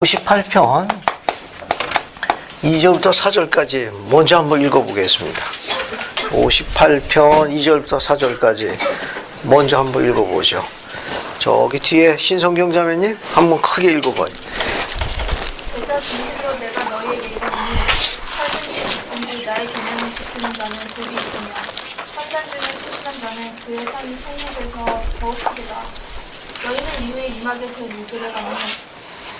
58편 2절부터 4절까지 먼저 한번 읽어보겠습니다. 58편 2절부터 4절까지 먼저 한번 읽어보죠. 저기 뒤에 신성경 자매님 한번 크게 읽어봐요. 그래서 진실로 내가 너희에게 이르노니 살든지 나의 계명을 지키는 자는 복이 있으며 환난 중에 쓰는 자는 그의 삶이 생명에서 더욱하리라. 너희는 이후에 임하게 될 일들을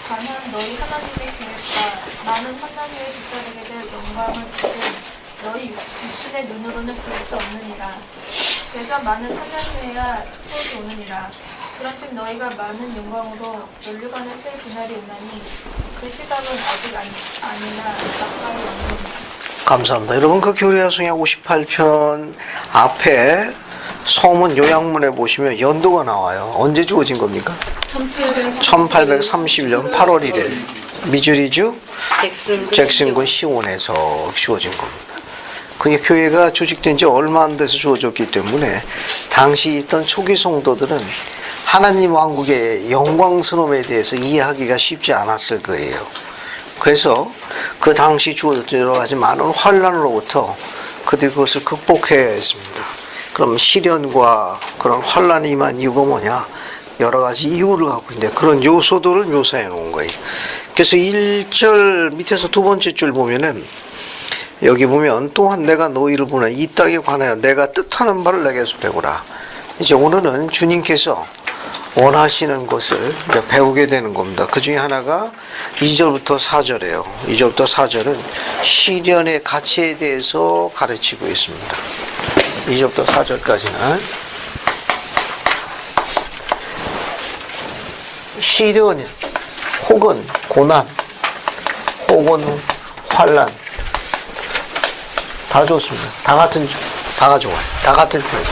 가는 너희 하나님의 계획과 많은 환난 후에 빗자르게 될 영광을 보되 너희 육신의 눈으로는 볼 수 없느니라. 그래서 많은 환난 후에야 소원이 오느니라. 그런즉 너희가 많은 영광으로 면류관에 쓸 그날이 오나니 그 시각은 아직 아니나 가까이 오느니라. 감사합니다. 여러분 그 교리야성약 58편 앞에 서문 요약문에 보시면 연도가 나와요. 언제 주어진 겁니까? 1831년 8월 1일 미주리주 잭슨군 시온에서 주어진 겁니다. 그게 교회가 조직된 지 얼마 안 돼서 주어졌기 때문에 당시 있던 초기 성도들은 하나님 왕국의 영광스러움에 대해서 이해하기가 쉽지 않았을 거예요. 그래서 그 당시 주어졌던 여러 가지 많은 환란으로부터 그들이 그것을 극복해야 했습니다. 그럼 시련과 그런 환란이 임한 이유가 뭐냐? 여러 가지 이유를 갖고 있는데 그런 요소들을 묘사해 놓은 거예요. 그래서 1절 밑에서 두 번째 줄 보면은 여기 보면 또한 내가 너희를 보내 이 땅에 관하여 내가 뜻하는 바를 내게서 배우라. 이제 오늘은 주님께서 원하시는 것을 배우게 되는 겁니다. 그 중에 하나가 2절부터 4절이에요. 2절부터 4절은 시련의 가치에 대해서 가르치고 있습니다. 2절부터 4절까지는 시련 혹은 고난 혹은 환난 다 좋습니다. 다가 좋아요. 다 같은 표현.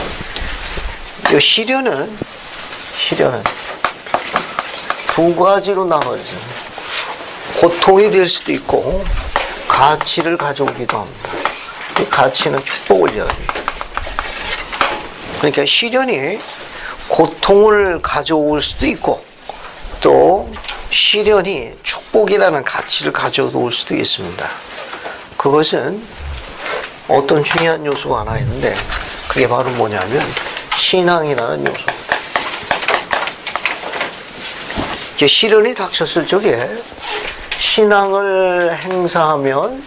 이 시련은 두 가지로 나눠져요. 고통이 될 수도 있고 가치를 가져오기도 합니다. 이 가치는 축복을 이야기합니다. 그러니까 시련이 고통을 가져올 수도 있고 또 시련이 축복이라는 가치를 가져올 수도 있습니다. 그것은 어떤 중요한 요소가 하나 있는데 그게 바로 뭐냐면 신앙이라는 요소입니다. 시련이 닥쳤을 적에 신앙을 행사하면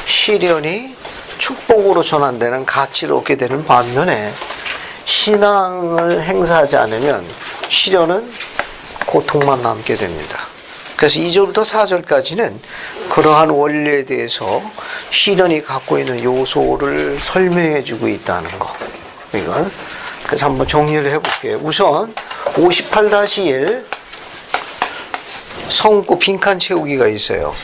시련이 축복으로 전환되는 가치를 얻게 되는 반면에 신앙을 행사하지 않으면 시련은 고통만 남게 됩니다. 그래서 2절부터 4절까지는 그러한 원리에 대해서 시련이 갖고 있는 요소를 설명해 주고 있다는 거. 그래서 한번 정리를 해볼게요. 우선 58-1 성구 빈칸 채우기가 있어요.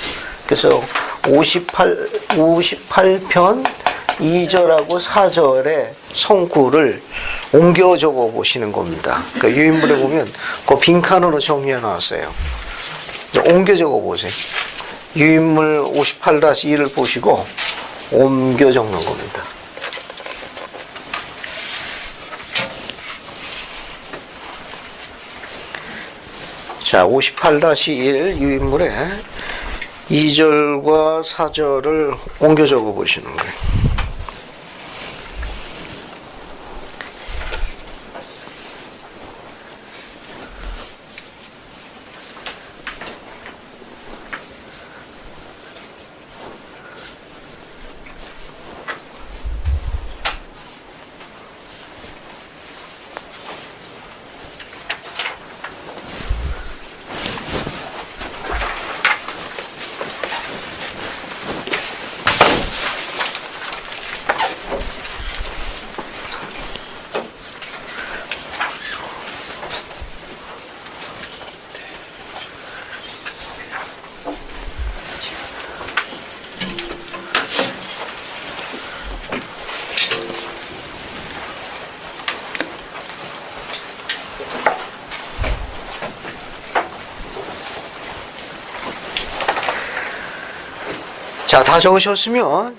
그래서 58편 2절하고 4절에 성구를 옮겨 적어 보시는 겁니다. 그러니까 유인물에 보면 그 빈칸으로 정리해 놨어요. 옮겨 적어 보세요. 유인물 58-1을 보시고 옮겨 적는 겁니다. 자, 58-1 유인물에 2절과 4절을 옮겨 적어 보시는 거예요. 자, 다 적으셨으면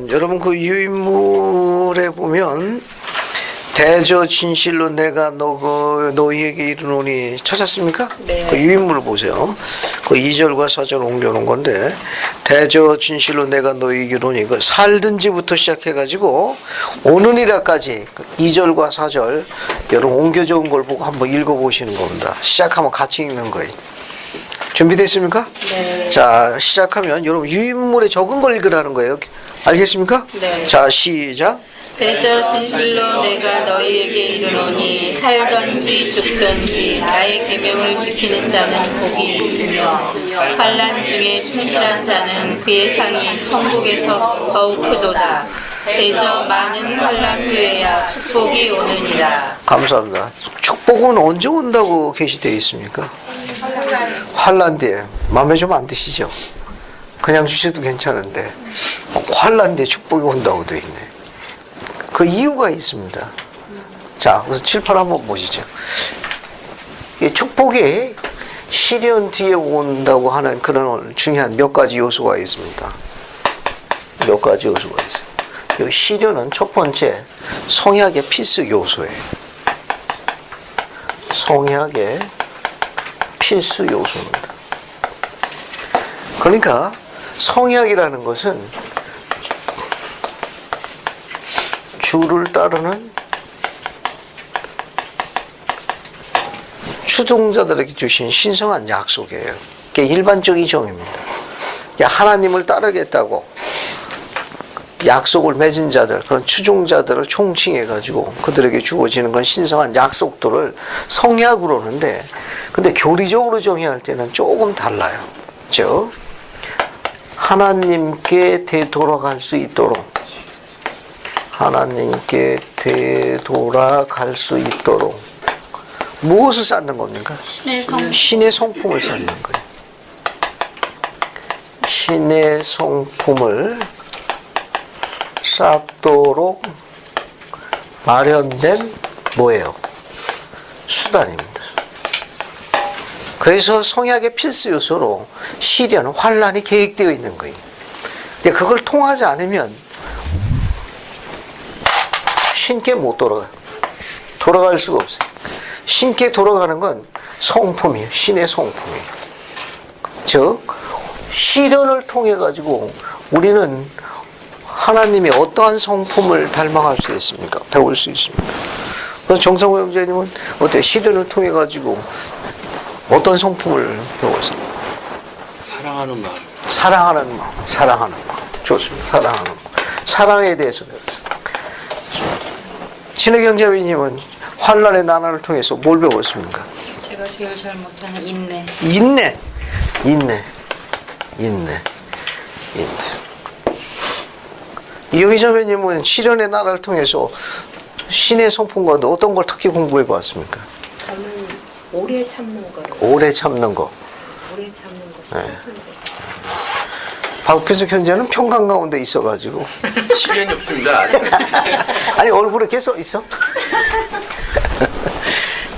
여러분 그 유인물에 보면 대저 진실로 내가 너희에게 이르노니 찾았습니까? 네. 그 유인물을 보세요. 그 2절과 4절 옮겨놓은 건데 대저 진실로 내가 너희에게 이르노니 그 살든지부터 시작해가지고 오느니라까지 2절과 4절 여러분 옮겨져 온 걸 보고 한번 읽어보시는 겁니다. 시작하면 같이 읽는 거예요. 준비됐습니까? 네. 자, 시작하면 여러분 유인물에 적은 걸 읽으라는 거예요. 알겠습니까? 네. 자, 시작. 대저 진실로 내가 너희에게 이르노니 살든지 죽든지 나의 계명을 지키는 자는 복이 있으며 환난 중에 충실한 자는 그의 상이 천국에서 더욱 크도다. 대저 많은 환난 후에야 축복이 오느니라. 감사합니다. 축복은 언제 온다고 게시되어 있습니까? 환난 뒤에. 마음에 좀 안 드시죠? 그냥 주셔도 괜찮은데 환난 뒤에 축복이 온다고 되어 있네. 그 이유가 있습니다. 자, 그래서 7, 8 한번 보시죠. 이 축복이 시련 뒤에 온다고 하는 그런 중요한 몇 가지 요소가 있습니다. 몇 가지 요소가 있어요. 이 시련은 첫 번째 성약의 필수 요소예요. 성약의 필수 요소입니다. 그러니까 성약이라는 것은 주를 따르는 추종자들에게 주신 신성한 약속이에요. 그게 일반적인 점입니다. 하나님을 따르겠다고 약속을 맺은 자들, 그런 추종자들을 총칭해가지고 그들에게 주어지는 그런 신성한 약속들을 성약으로 하는데, 근데 교리적으로 정의할 때는 조금 달라요. 즉, 하나님께 되돌아갈 수 있도록 하나님께 되돌아갈 수 있도록 무엇을 쌓는 겁니까? 신의 성품을 쌓는 거예요. 신의 성품을 쌓도록 마련된 뭐예요? 수단입니다. 그래서 성약의 필수 요소로 시련, 환난이 계획되어 있는 거예요. 근데 그걸 통하지 않으면 신께 못 돌아가요. 돌아갈 수가 없어요. 신께 돌아가는 건 성품이에요. 신의 성품이에요. 즉, 시련을 통해 가지고 우리는 하나님의 어떠한 성품을 닮아갈 수 있습니까? 배울 수 있습니까? 그래서 정상호 형제님은 어때요? 시련을 통해 가지고 어떤 성품을 배웠어요? 사랑하는 마음. 사랑하는 마음. 사랑하는 마음. 좋습니다. 사랑하는 마음. 사랑에 대해서 배웠어요. 신의 경제님은 환난의 나날을 통해서 뭘 배웠습니까? 제가 제일 잘 못하는 인내. 인내. 이영희 자매님은 시련의 나라를 통해서 신의 성품과 어떤 걸 특히 공부해 봤습니까? 저는 오래 참는 거를. 오래 참는 거. 오래 참는 것이 네. 성품이에요. 박규석 현재는 평강 가운데 있어가지고. 시련이 없습니다. 아니, 얼굴에 계속 있어?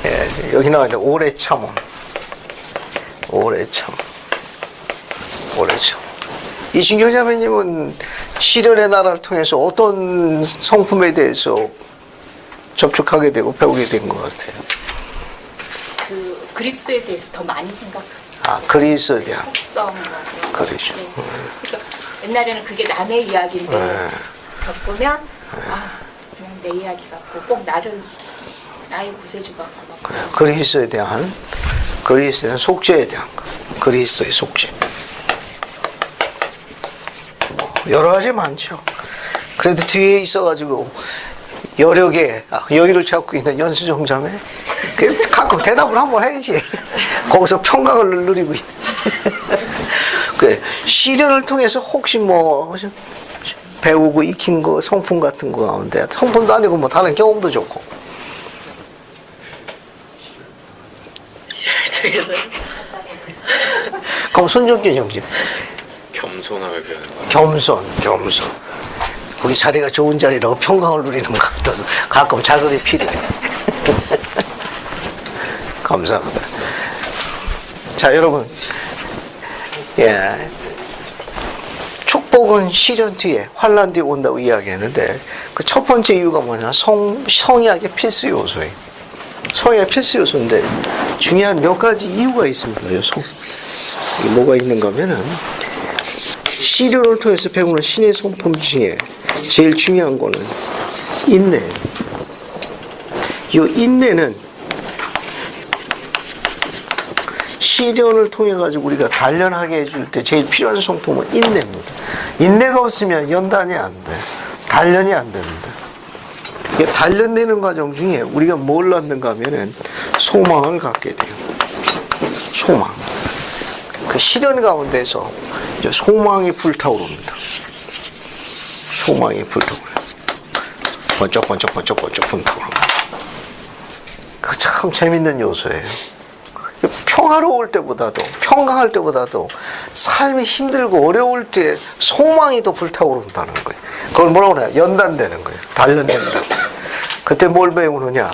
예, 여기 나와 있는데, 오래 참음. 오래 참. 이신경 자매님은 시련의 나라를 통해서 어떤 성품에 대해서 접촉하게 되고 배우게 된 것 같아요? 그 그리스도에 대해서 더 많이 생각해요. 아, 그리스도에 대한. 속성. 그러죠. 그래서 옛날에는 그게 남의 이야기인데 네. 겪으면 그냥 내 이야기 같고 꼭 나의 구세주가 같고. 그리스도에 대한 속죄에 대한 것. 그리스도의 속죄. 뭐 여러 가지 많죠. 그래도 뒤에 있어가지고 여유를 찾고 있는 연수정 자매. 가끔 대답을 한번 해야지. 거기서 평강을 누리고 있는. 그 시련을 통해서 혹시 뭐 배우고 익힌 거, 성품 같은 거 가운데, 성품도 아니고 뭐 다른 경험도 좋고. 그럼 손정균 형제. 겸손하게 배우는 거. 겸손. 거기 자리가 좋은 자리라고 평강을 누리는 것 같아서 가끔 자극이 필요해. 감사합니다. 자, 여러분. 예. 축복은 시련 뒤에, 환난 뒤에 온다고 이야기했는데, 그 첫 번째 이유가 뭐냐? 성약의 필수 요소예요. 성약의 필수 요소인데 중요한 몇 가지 이유가 있습니다. 이게 뭐가 있는가 하면은 시련을 통해서 배우는 신의 성품 중에 제일 중요한 거는 인내예요. 이 인내는 시련을 통해 가지고 우리가 단련하게 해줄 때 제일 필요한 성품은 인내입니다. 인내가 없으면 연단이 안 돼. 단련이 안 됩니다. 이게 단련되는 과정 중에 우리가 뭘 낳는가 하면은 소망을 갖게 돼요. 소망. 그 시련 가운데서 이제 소망이 불타오릅니다. 소망이 불타오르요. 번쩍 불타오릅니다. 그 참 재밌는 요소예요. 평화로울 때보다도, 평강할 때보다도 삶이 힘들고 어려울 때 소망이 더 불타오른다는 거예요. 그걸 뭐라고 해요? 연단되는 거예요. 단련된다. 그때 뭘 배우느냐?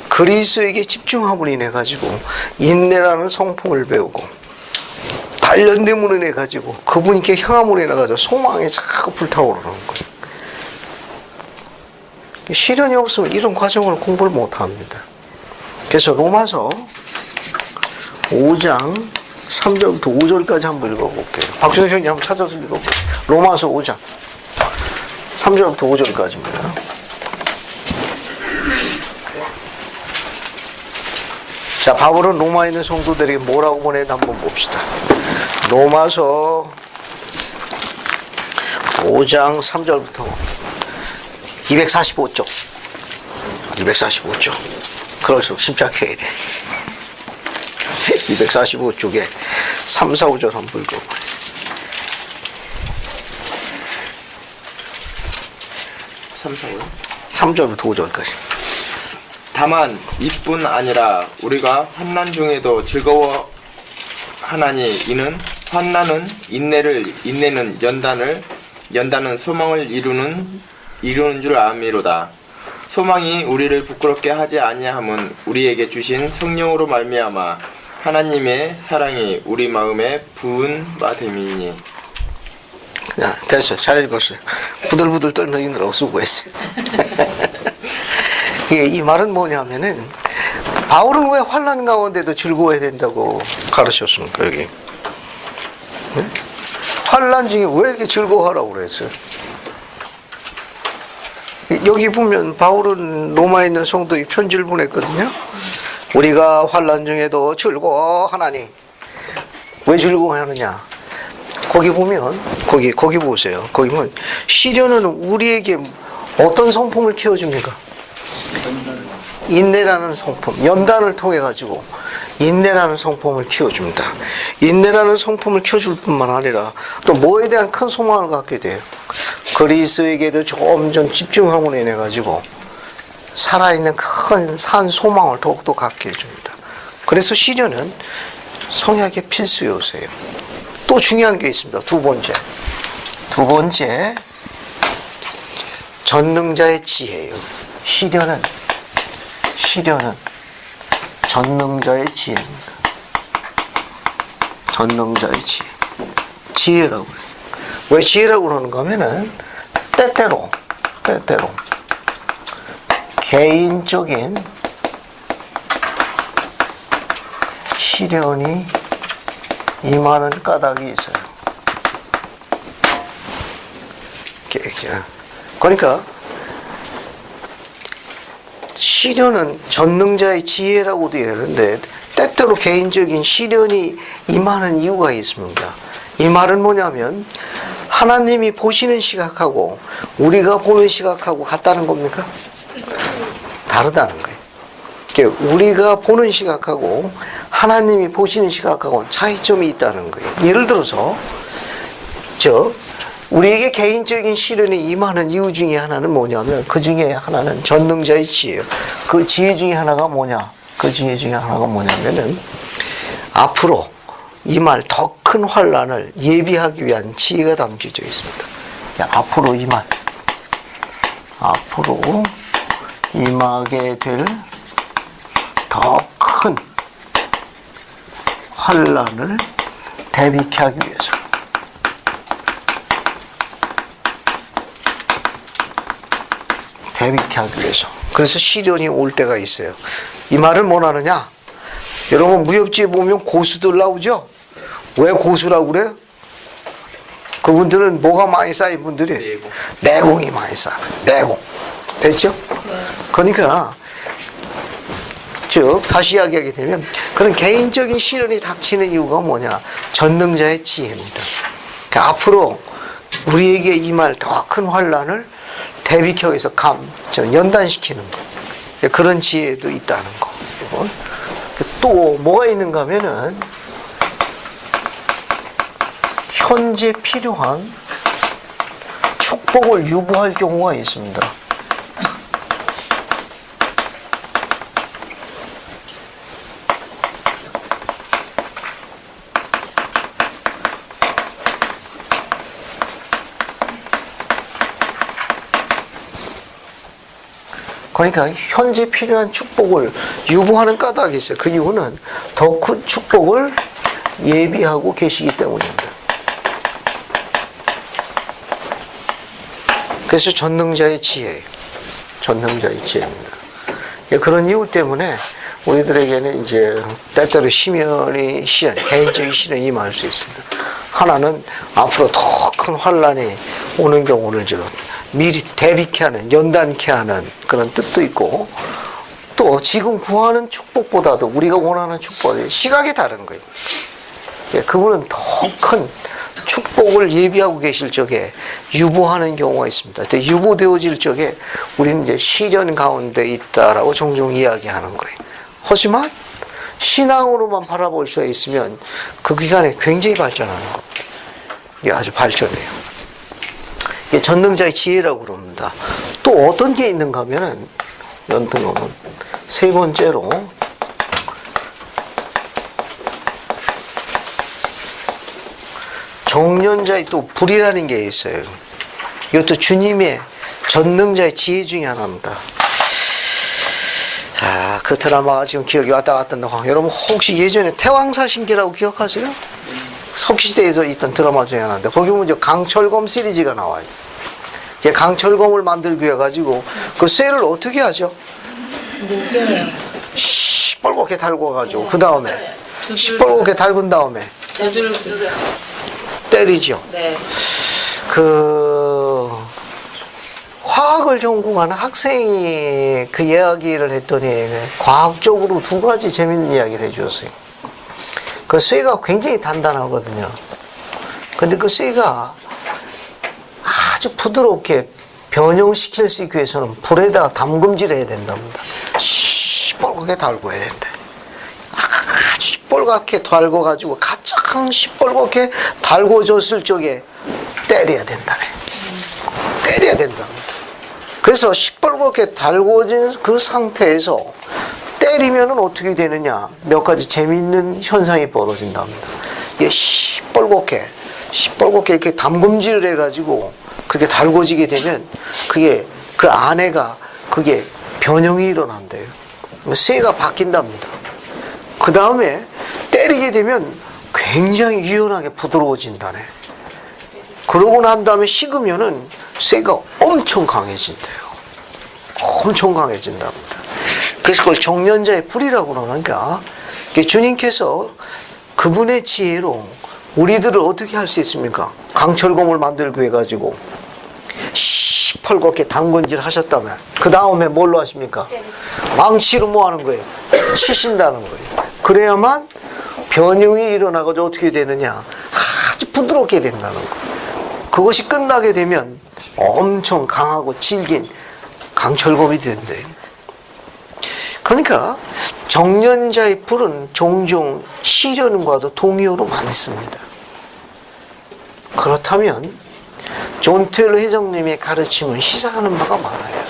그리스도에게 집중함으로 인해 가지고 인내라는 성품을 배우고 단련됨으로 인해 가지고 그분께 향함으로 인해 가지고 소망이 자꾸 불타오르는 거예요. 시련이 없으면 이런 과정을 공부를 못 합니다. 그래서 로마서 5장 3절부터 5절까지 한번 읽어볼게요. 박준호 형님 한번 찾아서 읽어볼게요. 로마서 5장 3절부터 5절까지입니다. 자, 바울은 로마에 있는 성도들에게 뭐라고 보내는지 한번 봅시다. 로마서 5장 3절부터 245쪽. 그럴수록 심착해야 돼. 245쪽에 3, 4, 5절 한번 읽어봐요. 3, 4, 5요? 3절부터 5절까지. 다만 이뿐 아니라 우리가 환난 중에도 즐거워하나니 이는 환난은 인내를, 인내는 연단을, 연단은 소망을 이루는 줄 아미로다. 소망이 우리를 부끄럽게 하지 아니함은 우리에게 주신 성령으로 말미암아 하나님의 사랑이 우리 마음에 부은 바 됨이니. 야, 됐어요. 잘 읽었어요. 부들부들 떨리느라고 수고했어요. 이 말은 뭐냐면은 바울은 왜 환난 가운데도 즐거워야 된다고 가르쳤습니까? 여기 네? 환난 중에 왜 이렇게 즐거워하라고 그랬어요? 여기 보면 바울은 로마에 있는 성도에 편지를 보냈거든요. 우리가 환난 중에도 즐거워하나니. 왜 즐거워하느냐? 거기 보면 거기 보세요. 거기 보면 시련은 우리에게 어떤 성품을 키워줍니까? 인내라는 성품, 연단을 통해 가지고 인내라는 성품을 키워줍니다. 인내라는 성품을 키워줄 뿐만 아니라 또 뭐에 대한 큰 소망을 갖게 돼요. 그리스도에게도 점점 집중함으로 인해 가지고 살아있는 큰 산 소망을 더욱더 갖게 해줍니다. 그래서 시련은 성약의 필수 요소예요. 또 중요한 게 있습니다. 두 번째 전능자의 지혜예요. 시련은 전능자의 지혜입니다. 전능자의 지혜. 지혜라고 해요. 왜 지혜라고 그러는가 하면은 때때로 개인적인 시련이 임하는 까닭이 있어요. 그러니까 시련은 전능자의 지혜라고도 얘기하는데 때때로 개인적인 시련이 임하는 이유가 있습니다. 이 말은 뭐냐면 하나님이 보시는 시각하고 우리가 보는 시각하고 같다는 겁니까? 다르다는 거예요. 그러니까 우리가 보는 시각하고 하나님이 보시는 시각하고는 차이점이 있다는 거예요. 예를 들어서 우리에게 개인적인 시련이 임하는 이유 중에 하나는 뭐냐면 그 중에 하나는 전능자의 지혜예요. 그 지혜 중에 하나가 뭐냐면은 앞으로 임할 더 큰 환난을 예비하기 위한 지혜가 담겨져 있습니다. 앞으로 임하게 될 더 큰 환난을 대비케 하기 위해서. 대비케 하기 위해서. 그래서 시련이 올 때가 있어요. 이 말을 뭐 하느냐? 여러분 무협지에 보면 고수들 나오죠? 왜 고수라고 그래요? 그분들은 뭐가 많이 쌓인 분들이 내공이 많이 쌓여. 내공. 됐죠? 그러니까 즉 다시 이야기하게 되면 그런 개인적인 시련이 닥치는 이유가 뭐냐? 전능자의 지혜입니다. 그러니까 앞으로 우리에게 임할 더 큰 환란을 대비켜서 연단시키는 거. 그런 지혜도 있다는 거. 또 뭐가 있는가 하면은 현재 필요한 축복을 유보할 경우가 있습니다. 그러니까 현재 필요한 축복을 유보하는 까닭이 있어요. 그 이유는 더 큰 축복을 예비하고 계시기 때문입니다. 그래서 전능자의 지혜, 전능자의 지혜입니다. 그런 이유 때문에 우리들에게는 이제 때때로 시련이 개인적인 시련이 임할 수 있습니다. 하나는 앞으로 더 큰 환란이 오는 경우를 미리 대비케 하는, 연단케 하는 그런 뜻도 있고, 또 지금 구하는 축복보다도 우리가 원하는 축복이 시각이 다른 거예요. 그분은 더 큰 축복을 예비하고 계실 적에 유보하는 경우가 있습니다. 유보되어질 적에 우리는 이제 시련 가운데 있다라고 종종 이야기하는 거예요. 하지만 신앙으로만 바라볼 수 있으면 그 기간에 굉장히 발전하는 겁니다. 이게 아주 발전해요. 이게 전능자의 지혜라고 그럽니다. 또 어떤 게 있는가 하면은 연등하면 세 번째로 정련자의 또 불이라는 게 있어요. 이것도 주님의 전능자의 지혜 중에 하나입니다. 그 드라마가 지금 기억이 왔다 갔다 한다고. 여러분 혹시 예전에 태왕사신기라고 기억하세요? 석시대에서 있던 드라마 중에 하나인데 거기 보면 이제 강철검 시리즈가 나와요. 강철검을 만들기 위해 가지고 그 쇠를 어떻게 하죠? 시뻘겋게 달궈가지고 그 다음에 시뻘겋게 달군 다음에 때리죠. 네. 그 화학을 전공하는 학생이 그 이야기를 했더니 과학적으로 두 가지 재밌는 이야기를 해주었어요. 그 쇠가 굉장히 단단하거든요. 근데 그 쇠가 아주 부드럽게 변형시킬 수 있기 위해서는 불에다 담금질을 해야 된답니다. 시뻘겋게 달궈야 된다. 아주 시뻘겋게 달궈가지고 가장 시뻘겋게 달궈졌을 적에 때려야 된다네. 때려야 된답니다. 그래서 시뻘겋게 달궈진 그 상태에서 때리면은 어떻게 되느냐? 몇 가지 재미있는 현상이 벌어진답니다. 이게 시뻘겋게 이렇게 담금질을 해가지고 그게 달궈지게 되면 그게 그 안에가 그게 변형이 일어난대요. 쇠가 바뀐답니다. 그 다음에 때리게 되면 굉장히 유연하게 부드러워진다네. 그러고 난 다음에 식으면은 쇠가 엄청 강해진대요. 엄청 강해진답니다. 그래서 그걸 정련자의 불이라고 그러니까 주님께서 그분의 지혜로 우리들을 어떻게 할 수 있습니까? 강철검을 만들고 해가지고 시뻘겋게 담근질 하셨다면 그 다음에 뭘로 하십니까? 망치로 뭐 하는 거예요? 치신다는 거예요. 그래야만 변형이 일어나가지고 어떻게 되느냐? 아주 부드럽게 된다는 거예요. 그것이 끝나게 되면 엄청 강하고 질긴 강철검이 된대요. 그러니까 정련자의 불은 종종 시련과도 동의어로 많이 씁니다. 그렇다면 존 테일러 회장님의 가르침은 시사하는 바가 많아요.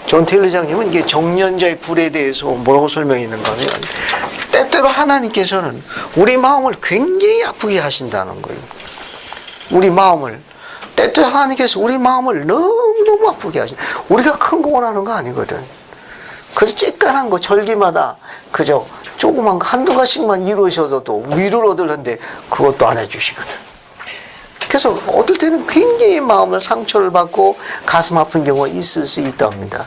존 테일러 회장님은 이게 정련자의 불에 대해서 뭐라고 설명했는가 하면 때때로 하나님께서는 우리 마음을 굉장히 아프게 하신다는 거예요. 우리 마음을 때때로 하나님께서 우리 마음을 너무너무 아프게 하신다. 우리가 큰 거 원하는 거 아니거든. 그래서 쬐깐한 거 절기마다 그저 조그만 거 한두 가지씩만 이루셔도 위로를 얻으려는데 그것도 안 해주시거든. 그래서 어떨 때는 굉장히 마음을 상처를 받고 가슴 아픈 경우가 있을 수 있답니다.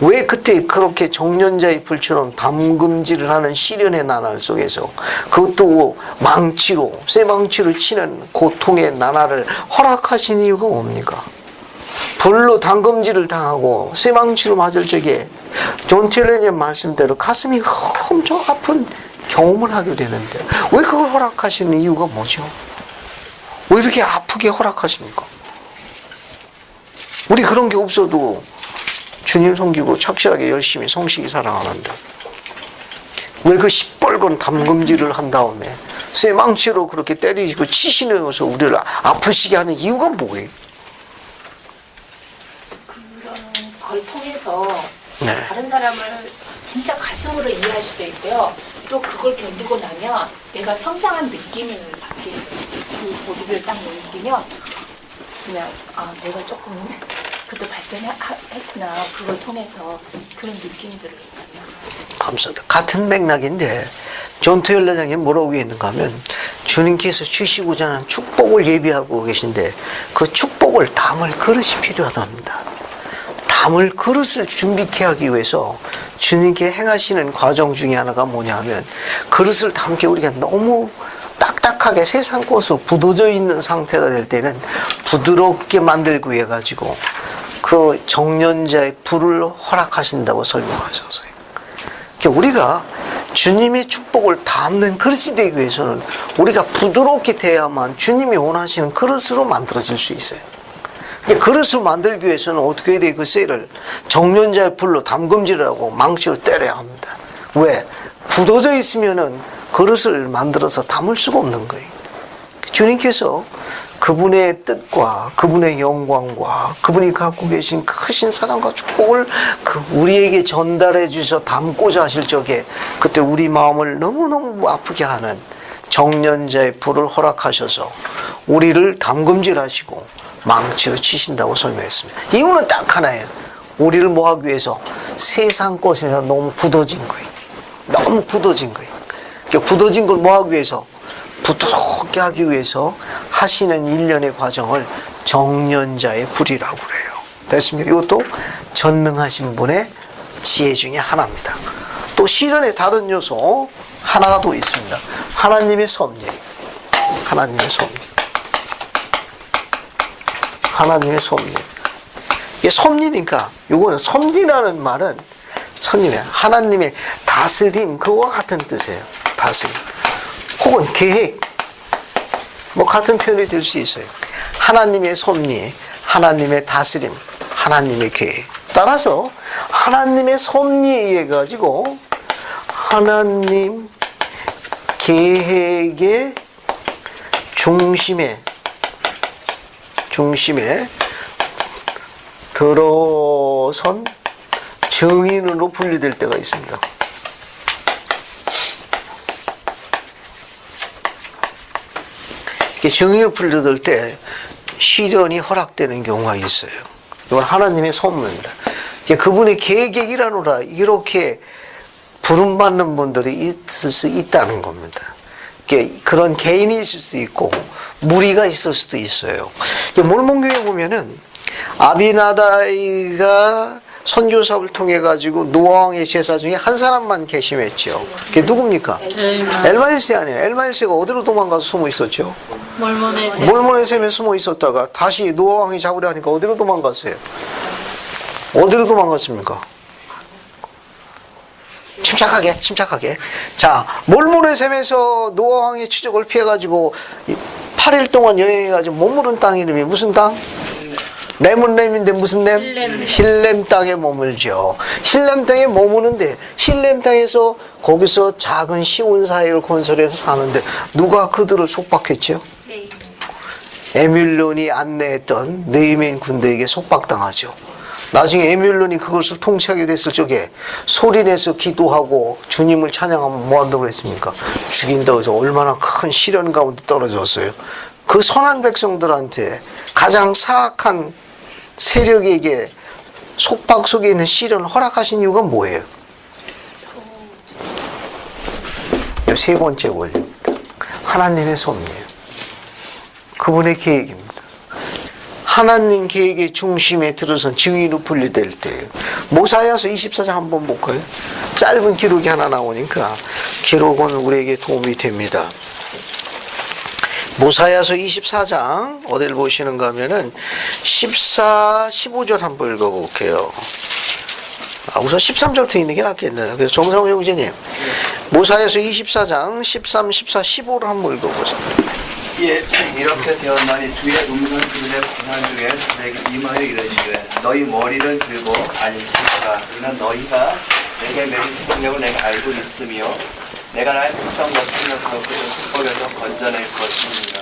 왜 그때 그렇게 정년자의 불처럼 담금질을 하는 시련의 나날 속에서 그것도 망치로 쇠망치로 치는 고통의 나날을 허락하신 이유가 뭡니까? 불로 담금질을 당하고 쇠망치로 맞을 적에 존 텔레의 말씀대로 가슴이 엄청 아픈 경험을 하게 되는데 왜 그걸 허락하시는 이유가 뭐죠? 왜 이렇게 아프게 허락하십니까? 우리 그런 게 없어도 주님 섬기고 착실하게 열심히 성실히 살아가는데 왜 그 시뻘건 담금질을 한 다음에 쇠망치로 그렇게 때리시고 치시면서 우리를 아프시게 하는 이유가 뭐예요? 그런 걸 통해서 네. 다른 사람을 진짜 가슴으로 이해할 수도 있고요. 또 그걸 견디고 나면 내가 성장한 느낌을 받게 돼요. 그 고비를 딱 느끼면 그냥 내가 조금 그래도 발전했구나. 그걸 통해서 그런 느낌들을 받는 감사합니다. 같은 맥락인데 존 토일러장이 뭐라고 했는가 하면 주님께서 주시고자 하는 축복을 예비하고 계신데 그 축복을 담을 그릇이 필요하답니다. 담을 그릇을 준비케 하기 위해서 주님께 행하시는 과정 중에 하나가 뭐냐 하면 그릇을 담게 우리가 너무 딱딱하게 세상 것으로 굳어져 있는 상태가 될 때는 부드럽게 만들고 해가지고 그 정년자의 불을 허락하신다고 설명하셨어요. 그러니까 우리가 주님의 축복을 담는 그릇이 되기 위해서는 우리가 부드럽게 돼야만 주님이 원하시는 그릇으로 만들어질 수 있어요. 그릇을 만들기 위해서는 어떻게 해야 돼? 그 쇠를 정년자의 불로 담금질하고 망치로 때려야 합니다. 왜? 굳어져 있으면은 그릇을 만들어서 담을 수가 없는 거예요. 주님께서 그분의 뜻과 그분의 영광과 그분이 갖고 계신 크신 사랑과 축복을 우리에게 전달해 주셔서 담고자 하실 적에 그때 우리 마음을 너무너무 아프게 하는 정년자의 불을 허락하셔서 우리를 담금질하시고 망치로 치신다고 설명했습니다. 이유는 딱 하나예요. 우리를 뭐 하기 위해서? 세상 것에서 너무 굳어진 거예요. 너무 굳어진 거예요. 굳어진 걸 뭐 하기 위해서? 부드럽게 하기 위해서 하시는 일련의 과정을 정년자의 불이라고 그래요. 됐습니까? 이것도 전능하신 분의 지혜 중에 하나입니다. 또 시련의 다른 요소 하나가 더 있습니다. 하나님의 섭리. 하나님의 섭리. 하나님의 섭리. 이게 섭리니까, 요거는 섭리라는 말은 하나님의 다스림, 그와 같은 뜻이에요. 다스림. 혹은 계획. 뭐 같은 표현이 될 수 있어요. 하나님의 섭리, 하나님의 다스림, 하나님의 계획. 따라서 하나님의 섭리에 의해 가지고 하나님 계획의 중심에 들어선 증인으로 분류될 때가 있습니다. 이렇게 증인으로 분류될 때 시련이 허락되는 경우가 있어요. 이건 하나님의 섭리입니다. 그분의 계획에 일하노라 이렇게 부름받는 분들이 있을 수 있다는 겁니다. 그런 개인이 있을 수 있고 무리가 있을 수도 있어요. 몰몬교회 보면은 아비나다이가 선교사업을 통해 가지고 노아왕의 제사 중에 한 사람만 계심했죠. 그게 누굽니까? 엘마일세 아니에요. 엘마일세가 어디로 도망가서 숨어 있었죠? 몰몬의 샘에 숨어 있었다가 다시 노아왕이 잡으려 하니까 어디로 도망갔어요? 어디로 도망갔습니까? 침착하게. 자, 몰몬의 샘에서 노아왕의 추적을 피해가지고 8일 동안 여행해가지고 머무른 땅 이름이 무슨 땅? 렘인데 무슨 렘? 힐렘 땅에 머물죠. 힐렘 땅에 머무는데 힐렘 땅에서 거기서 작은 시온사회를 건설해서 사는데 누가 그들을 속박했죠? 에뮬론이 안내했던 느헤미야 군대에게 속박당하죠. 나중에 에뮬론이 그것을 통치하게 됐을 적에 소리내서 기도하고 주님을 찬양하면 뭐 한다고 그랬습니까? 죽인다고 해서 얼마나 큰 시련 가운데 떨어졌어요. 그 선한 백성들한테 가장 사악한 세력에게 속박 속에 있는 시련을 허락하신 이유가 뭐예요? 세 번째 원리입니다. 하나님의 섭리예요. 그분의 계획입니다. 하나님 계획의 중심에 들어선 증인으로 분리될 때예요. 모사야서 24장 한번 볼까요? 짧은 기록이 하나 나오니까 기록은 우리에게 도움이 됩니다. 모사야서 24장 어딜 보시는가 하면은 15절 한번 읽어볼게요. 우선 13절부터 있는 게 낫겠네요. 그래서 정상호 형제님, 모사야서 24장 13, 14, 15를 한번 읽어보세요. 예, 이렇게 되었나니 주의 음성 그들의 고난 중에 내게 임하여 이르시되 너희 머리를 들고 안식하라. 이는 너희가 내게 매일 생명을 내가 알고 있으며 내가 나의 백성과 생명과 그들 수고에서 건져낼 것입니다.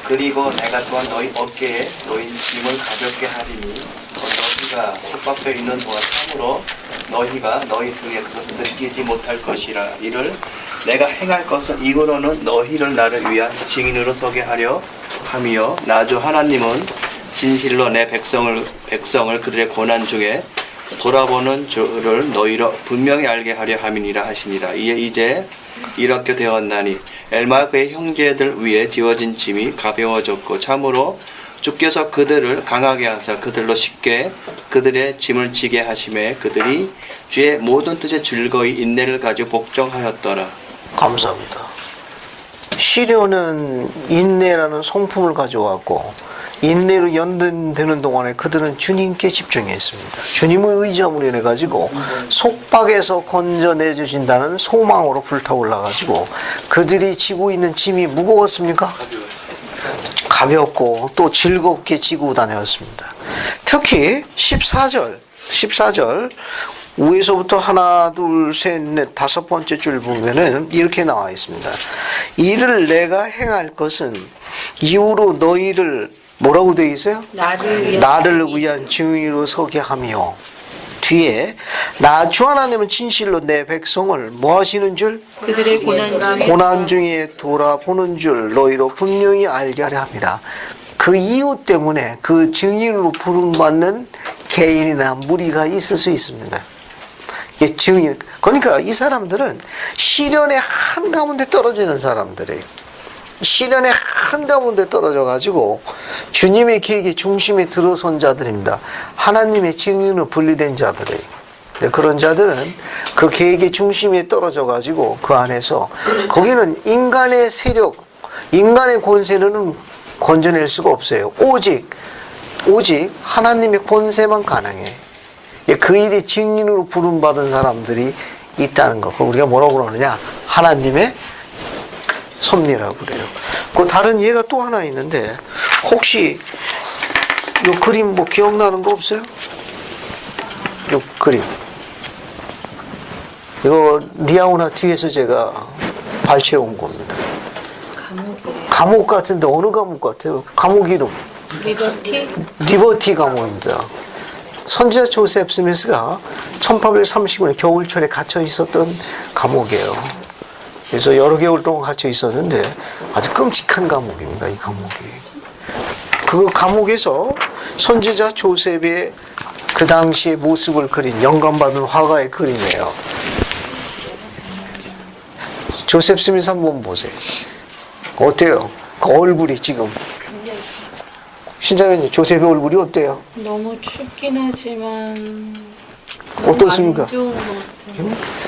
그리고 내가 또한 너희 어깨에 놓인 짐을 가볍게 하리니 너희가 속박되어 있는 동안 참으로 너희가 너희 등에 그것을 느끼지 못할 것이라. 이를 내가 행할 것은 이후로는 너희를 나를 위한 증인으로 서게 하려 하며 나 주 하나님은 진실로 내 백성을 그들의 고난 중에 돌아보는 줄을 너희로 분명히 알게 하려 함이니라 하시니라. 이제 이렇게 되었나니 엘마와 그의 형제들 위에 지워진 짐이 가벼워졌고 참으로 주께서 그들을 강하게 하사 그들로 쉽게 그들의 짐을 지게 하심에 그들이 주의 모든 뜻에 즐거이 인내를 가지고 복종하였더라. 감사합니다. 시련은 인내라는 성품을 가져왔고 인내로 연단되는 동안에 그들은 주님께 집중했습니다. 주님을 의지함으로 인해 가지고 속박에서 건져내 주신다는 소망으로 불타올라 가지고 그들이 지고 있는 짐이 무거웠습니까? 가볍고 또 즐겁게 지고 다녔습니다. 특히 14절 위에서부터 하나, 둘, 셋, 넷, 다섯 번째 줄 보면은 이렇게 나와 있습니다. 이를 내가 행할 것은 이후로 너희를 뭐라고 되어 있어요? 나를 위한 증인으로 서게 하며 뒤에 나 주 하나님은 진실로 내 백성을 뭐 하시는 줄? 그들의 고난 중에 돌아보는 줄 너희로 분명히 알게 하려 합니다. 그 이유 때문에 그 증인으로 부름받는 개인이나 무리가 있을 수 있습니다. 증인. 그러니까 이 사람들은 시련의 한가운데 떨어지는 사람들이에요. 시련의 한가운데 떨어져 가지고 주님의 계획의 중심에 들어선 자들입니다. 하나님의 증인으로 분리된 자들이에요. 그런 자들은 그 계획의 중심에 떨어져 가지고 그 안에서 거기는 인간의 세력, 인간의 권세는 건져낼 수가 없어요. 오직 하나님의 권세만 가능해. 그 일의 증인으로 부름받은 사람들이 있다는 거. 우리가 뭐라고 그러느냐? 하나님의 섭리라고 그래요. 그 다른 예가 또 하나 있는데 혹시 이 그림 뭐 기억나는 거 없어요? 이 그림. 이거 리아오나 뒤에서 제가 발췌해 온 겁니다. 감옥 같은데 어느 감옥 같아요? 감옥 이름. 리버티 감옥입니다. 선지자 조셉 스미스가 1835년 겨울철에 갇혀 있었던 감옥이에요. 그래서 여러 개월 동안 갇혀 있었는데 아주 끔찍한 감옥입니다. 이 감옥이. 그 감옥에서 선지자 조셉의 그 당시의 모습을 그린 영감받은 화가의 그림이에요. 조셉 스미스 한번 보세요. 어때요? 그 얼굴이 지금. 신자매님, 조셉의 얼굴이 어때요? 너무 춥긴 하지만 어떻습니까? 안 좋은 것 같아요.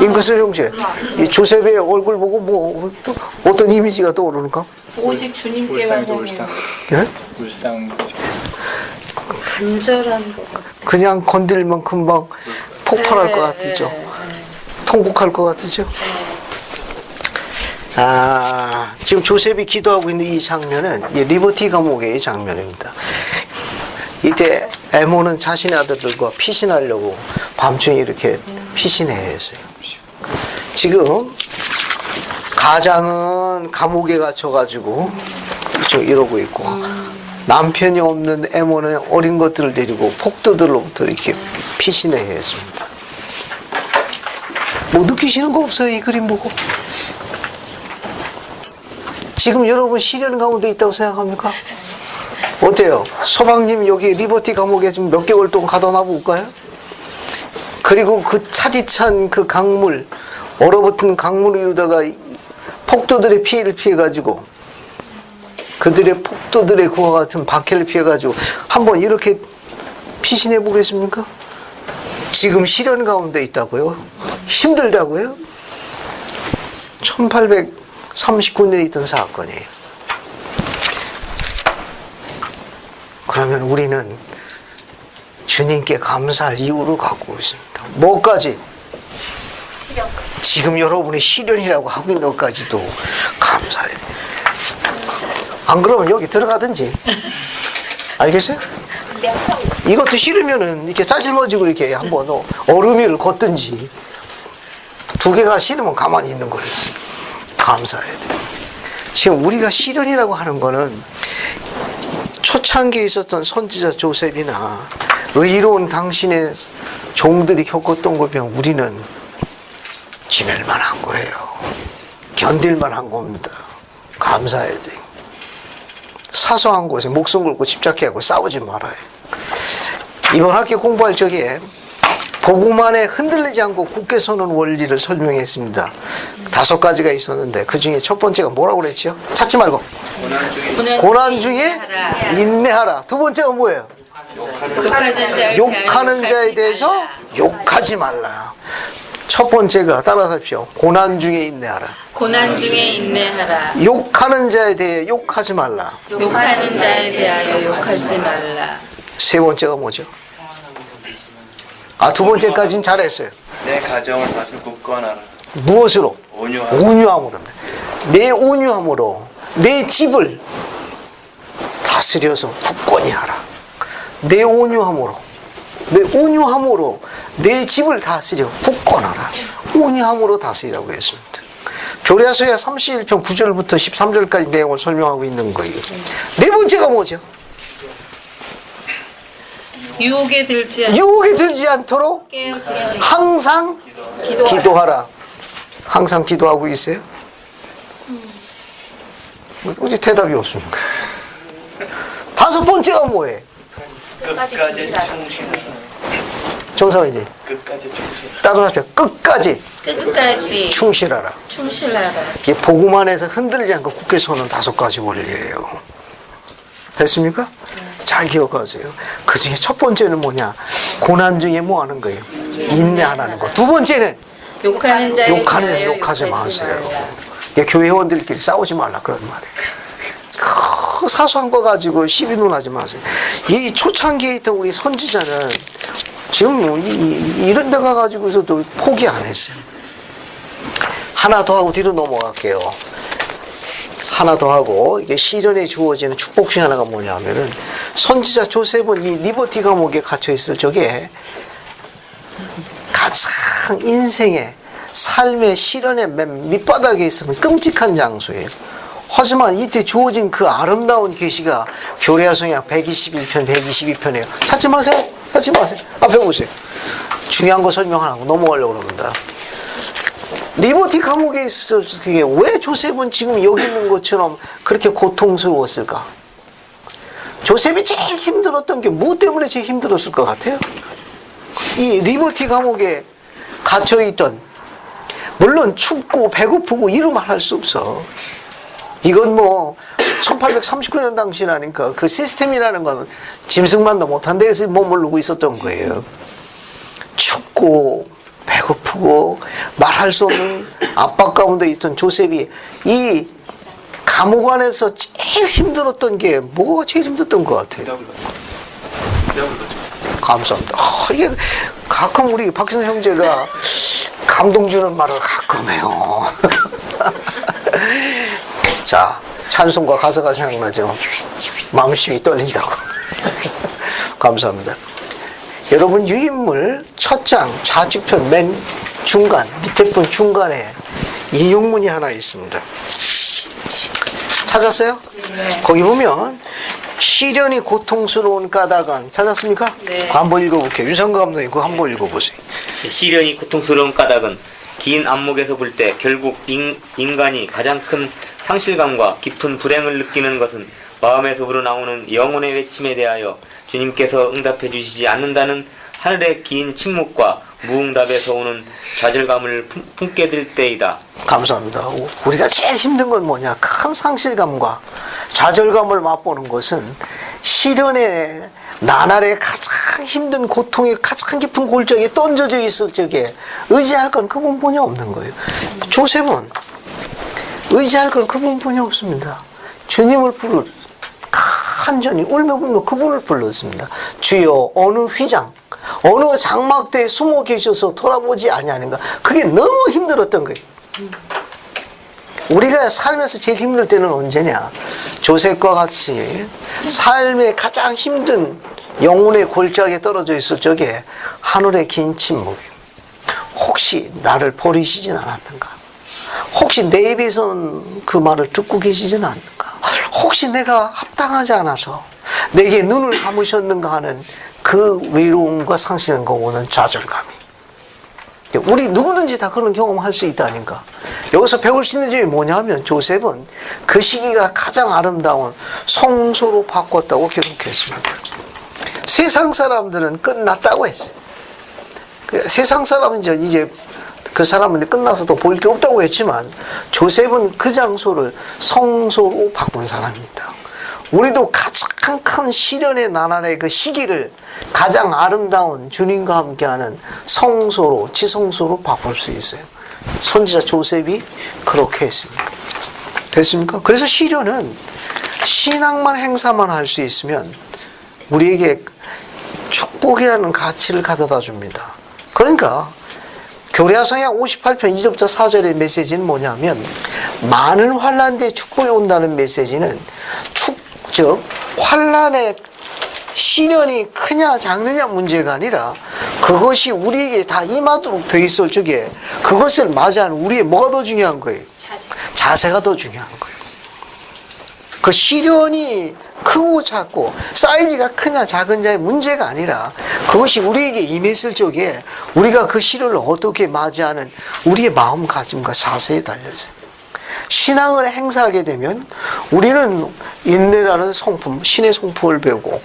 임근슬 형제, 이 조셉의 얼굴 보고 뭐 어떤 이미지가 떠오르는가? 오직 주님께만 향해요. 예? 간절한 것 같아요. 그냥 건들면 금방 폭발할 것 같으죠. 통곡할 것 같으죠. 지금 조셉이 기도하고 있는 이 장면은 리버티 감옥의 장면입니다. 이때 에모는 자신의 아들들과 피신하려고 밤중에 이렇게 피신해야 했어요. 지금 가장은 감옥에 갇혀가지고 이러고 있고 남편이 없는 에모는 어린 것들을 데리고 폭도들로부터 이렇게 피신해야 했습니다. 뭐 느끼시는 거 없어요? 이 그림 보고? 지금 여러분 시련 가운데 있다고 생각합니까? 어때요? 서방님 여기 리버티 감옥에 좀 몇 개월 동안 가둬놔 볼까요? 그리고 그 차디찬 그 강물, 얼어붙은 강물을 이루다가 폭도들의 피해를 피해가지고 그들의 폭도들의 그와 같은 박해를 피해가지고 한번 이렇게 피신해 보겠습니까? 지금 시련 가운데 있다고요? 힘들다고요? 1839년에 있던 사건이에요. 그러면 우리는 주님께 감사할 이유를 갖고 있습니다. 뭐까지? 지금 여러분이 시련이라고 하고 있는 것까지도 감사해요. 안 그러면 여기 들어가든지. 알겠어요? 이것도 싫으면은 이렇게 짜질머지고 이렇게 한번 얼음 위를 걷든지. 두 개가 싫으면 가만히 있는 거예요. 감사해야 돼요. 지금 우리가 시련이라고 하는 거는 초창기에 있었던 선지자 조셉이나 의로운 당신의 종들이 겪었던 거 보면 우리는 지낼만 한 거예요. 견딜만 한 겁니다. 감사해야 돼요. 사소한 곳에 목숨 걸고 집착해야 하고 싸우지 말아요. 이번 학기 공부할 적에 복음 안에 흔들리지 않고 굳게 서는 원리를 설명했습니다. 5가지가 있었는데 그 중에 첫 번째가 뭐라고 그랬죠? 찾지 말고 고난 중에 인내하라. 두 번째가 뭐예요? 욕하는 자에 대해서 욕하지 말라. 첫 번째가 따라하십시오. 고난 중에 인내하라. 고난 중에 인내하라. 욕하는 자에 대해 욕하지 말라. 욕하는 자에 대하여 욕하지 말라. 세 번째가 뭐죠? 두 번째까지는 잘했어요. 내 가정을 다스려 굳건하라. 무엇으로? 온유함으로. 내 온유함으로 내 집을 다스려서 굳건히 하라. 내 온유함으로 내 집을 다스려 굳건하라. 온유함으로 다스리라고 했습니다. 교례서야 31편 9절부터 13절까지 내용을 설명하고 있는 거예요. 네 번째가 뭐죠? 유혹에 들지 않도록 항상 기도하라. 항상 기도하고 있어요? 어디 대답이 없습니까? 5번째가 뭐예요? 끝까지 충실하라. 정상은 이제 끝까지 충실하라. 따로 하십시오. 끝까지 충실하라. 이게 복음 안에서 흔들리지 않고 굳게 서는 5가지 원리예요. 됐습니까? 잘 기억하세요. 그 중에 첫 번째는 뭐냐? 고난 중에 뭐 하는 거예요? 인내하라는 거. 두 번째는 욕하는 자 욕하지 마세요. 교회 회원들끼리 싸우지 말라 그런 말이에요. 그 사소한 거 가지고 시비 논하지 마세요. 이 초창기에 있던 우리 선지자는 지금 이런 데 가가지고서도 포기 안 했어요. 하나 더 하고 뒤로 넘어갈게요. 하나 더 하고 이게 시련에 주어지는 축복 중 하나가 뭐냐면은 선지자 조셉은 이 리버티 감옥에 갇혀 있을 적에 가장 인생의 삶의 시련의 맨 밑바닥에 있어서 끔찍한 장소예요. 하지만 이때 주어진 그 아름다운 계시가 교례서약 121편, 122편이에요. 찾지 마세요. 앞에 보세요. 중요한 거 설명 안 하고 넘어가려고 그럽니다. 리버티 감옥에 있었을 때 왜 조셉은 지금 여기 있는 것처럼 그렇게 고통스러웠을까? 조셉이 제일 힘들었던 게 뭐 때문에 제일 힘들었을 것 같아요? 이 리버티 감옥에 갇혀있던, 물론 춥고 배고프고 이루만 할 수 없어. 이건 뭐 1839년 당시라니까 그 시스템이라는 건 짐승만도 못한 데에서 머무르고 있었던 거예요. 춥고 배고프고 말할 수 없는 압박 가운데 있던 조셉이 이 감옥 안에서 제일 힘들었던 게 뭐가 제일 힘들었던 것 같아요? 감사합니다. 이게 가끔 우리 박신호 형제가 감동 주는 말을 가끔 해요. 자, 찬송과 가사가 생각나죠? 마음심이 떨린다고. 감사합니다. 여러분 유인물 첫 장 좌측편 맨 중간 밑에 분 중간에 인용문이 하나 있습니다. 찾았어요? 네. 거기 보면 시련이 고통스러운 까닭은 찾았습니까? 네. 그거 한번 읽어볼게요. 유상가 감독님 그거 한번 읽어보세요. 시련이 고통스러운 까닭은 긴 안목에서 볼 때 결국 인간이 가장 큰 상실감과 깊은 불행을 느끼는 것은 마음에서 우러나오는 영혼의 외침에 대하여 주님께서 응답해 주시지 않는다는 하늘의 긴 침묵과 무응답에서 오는 좌절감을 품게 될 때이다. 감사합니다. 우리가 제일 힘든 건 뭐냐? 큰 상실감과 좌절감을 맛보는 것은 시련의 나날의 가장 힘든 고통의 가장 깊은 골짜기에 던져져 있을 적에 의지할 건 그분뿐이 없는 거예요. 조셉은 의지할 건 그분뿐이 없습니다. 주님을 부를 간절히 울며 그분을 불렀습니다. 주여 어느 휘장 어느 장막대에 숨어 계셔서 돌아보지 아니하는가. 그게 너무 힘들었던 거예요. 우리가 살면서 제일 힘들 때는 언제냐? 조셉과 같이 삶의 가장 힘든 영혼의 골짜기에 떨어져 있을 적에 하늘의 긴 침묵이에요. 혹시 나를 버리시진 않았는가? 혹시 내 입에서는 그 말을 듣고 계시진 않는가? 혹시 내가 합당하지 않아서 내게 눈을 감으셨는가 하는 그 외로움과 상실감과 오는 좌절감이. 우리 누구든지 다 그런 경험할 수 있다니까. 여기서 배울 수 있는 점이 뭐냐면 조셉은 그 시기가 가장 아름다운 성소로 바꿨다고 기록했습니다. 세상 사람들은 끝났다고 했어요. 세상 사람은 이제 그 사람은 끝나서도 볼 게 없다고 했지만 조셉은 그 장소를 성소로 바꾼 사람입니다. 우리도 가장 큰 시련의 나날의 그 시기를 가장 아름다운 주님과 함께하는 성소로, 지성소로 바꿀 수 있어요. 선지자 조셉이 그렇게 했습니다. 됐습니까? 그래서 시련은 신앙만 행사만 할 수 있으면 우리에게 축복이라는 가치를 가져다 줍니다. 그러니까 교례서양 58편 2절부터 4절의 메시지는 뭐냐면 많은 환난 뒤에 축복이 온다는 메시지는 즉 환난의 시련이 크냐 작느냐 문제가 아니라 그것이 우리에게 다 임하도록 되어 있을 적에 그것을 맞이하는 우리의 뭐가 더 중요한 거예요? 자세가 더 중요한 거예요. 그 시련이 크고 작고 사이즈가 크냐 작은냐의 문제가 아니라 그것이 우리에게 임했을 적에 우리가 그 시련을 어떻게 맞이하는 우리의 마음가짐과 자세에 달려있어요. 신앙을 행사하게 되면 우리는 인내라는 성품, 신의 성품을 배우고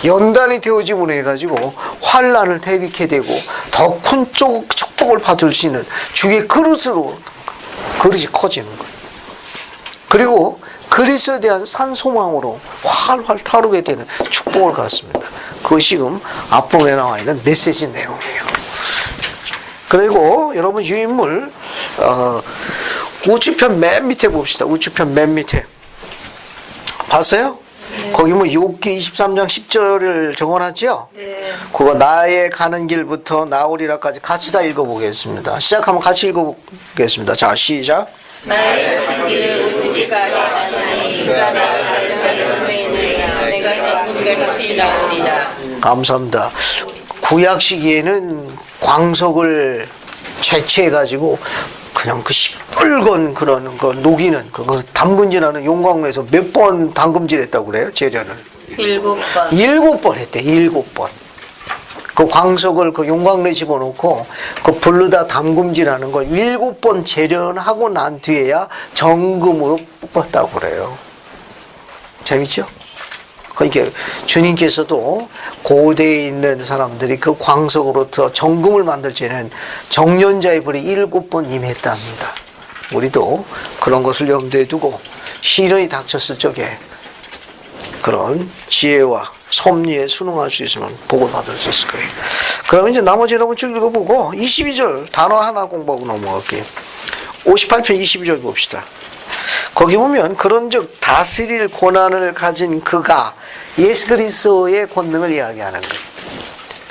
연단이 되어짐으로 해가지고 환난을 대비케 되고 더 큰 축복을 받을 수 있는 주의 그릇으로 그릇이 커지는 거예요. 그리고 그리스도에 대한 산소망으로 활활 타오르게 되는 축복을 갖습니다. 그것이 지금 앞부분에 나와 있는 메시지 내용이에요. 그리고 여러분 유인물 우측편 맨 밑에 봅시다. 우측편 맨 밑에 봤어요? 네. 거기 뭐 욥기 23장 10절을 적어놨죠? 네. 그거 나의 가는 길부터 나오리라까지 같이 다 읽어보겠습니다. 시작하면 같이 읽어보겠습니다. 자, 시작. 나의 가는 길을 오직까지 하나니 그가 나를 달려가는 후에는 내가 전문같이 나오리라. 감사합니다. 구약 시기에는 광석을 채취해가지고 그냥 그 시뻘건 그런 거 녹이는 그거 담금질하는 용광로에서 몇 번 담금질했다고 그래요? 재련을 7번. 7번 했대. 7번. 그 광석을 그 용광로에 집어넣고 그 불르다 담금질하는 걸 7번 재련하고 난 뒤에야 정금으로 뽑았다고 그래요. 재밌죠? 그러니까 주님께서도 고대에 있는 사람들이 그 광석으로부터 정금을 만들 때는 정련자의 불이 7번 임했답니다. 우리도 그런 것을 염두에 두고 시련이 닥쳤을 적에 그런 지혜와 섭리에 순응할 수 있으면 복을 받을 수 있을 거예요. 그러면 이제 나머지 여러분 쭉 읽어보고 22절 단어 하나 공부하고 넘어갈게요. 58편 22절 봅시다. 거기 보면 그런즉 다스릴 권한을 가진 그가 예수 그리스도의 권능을 이야기하는 거예요.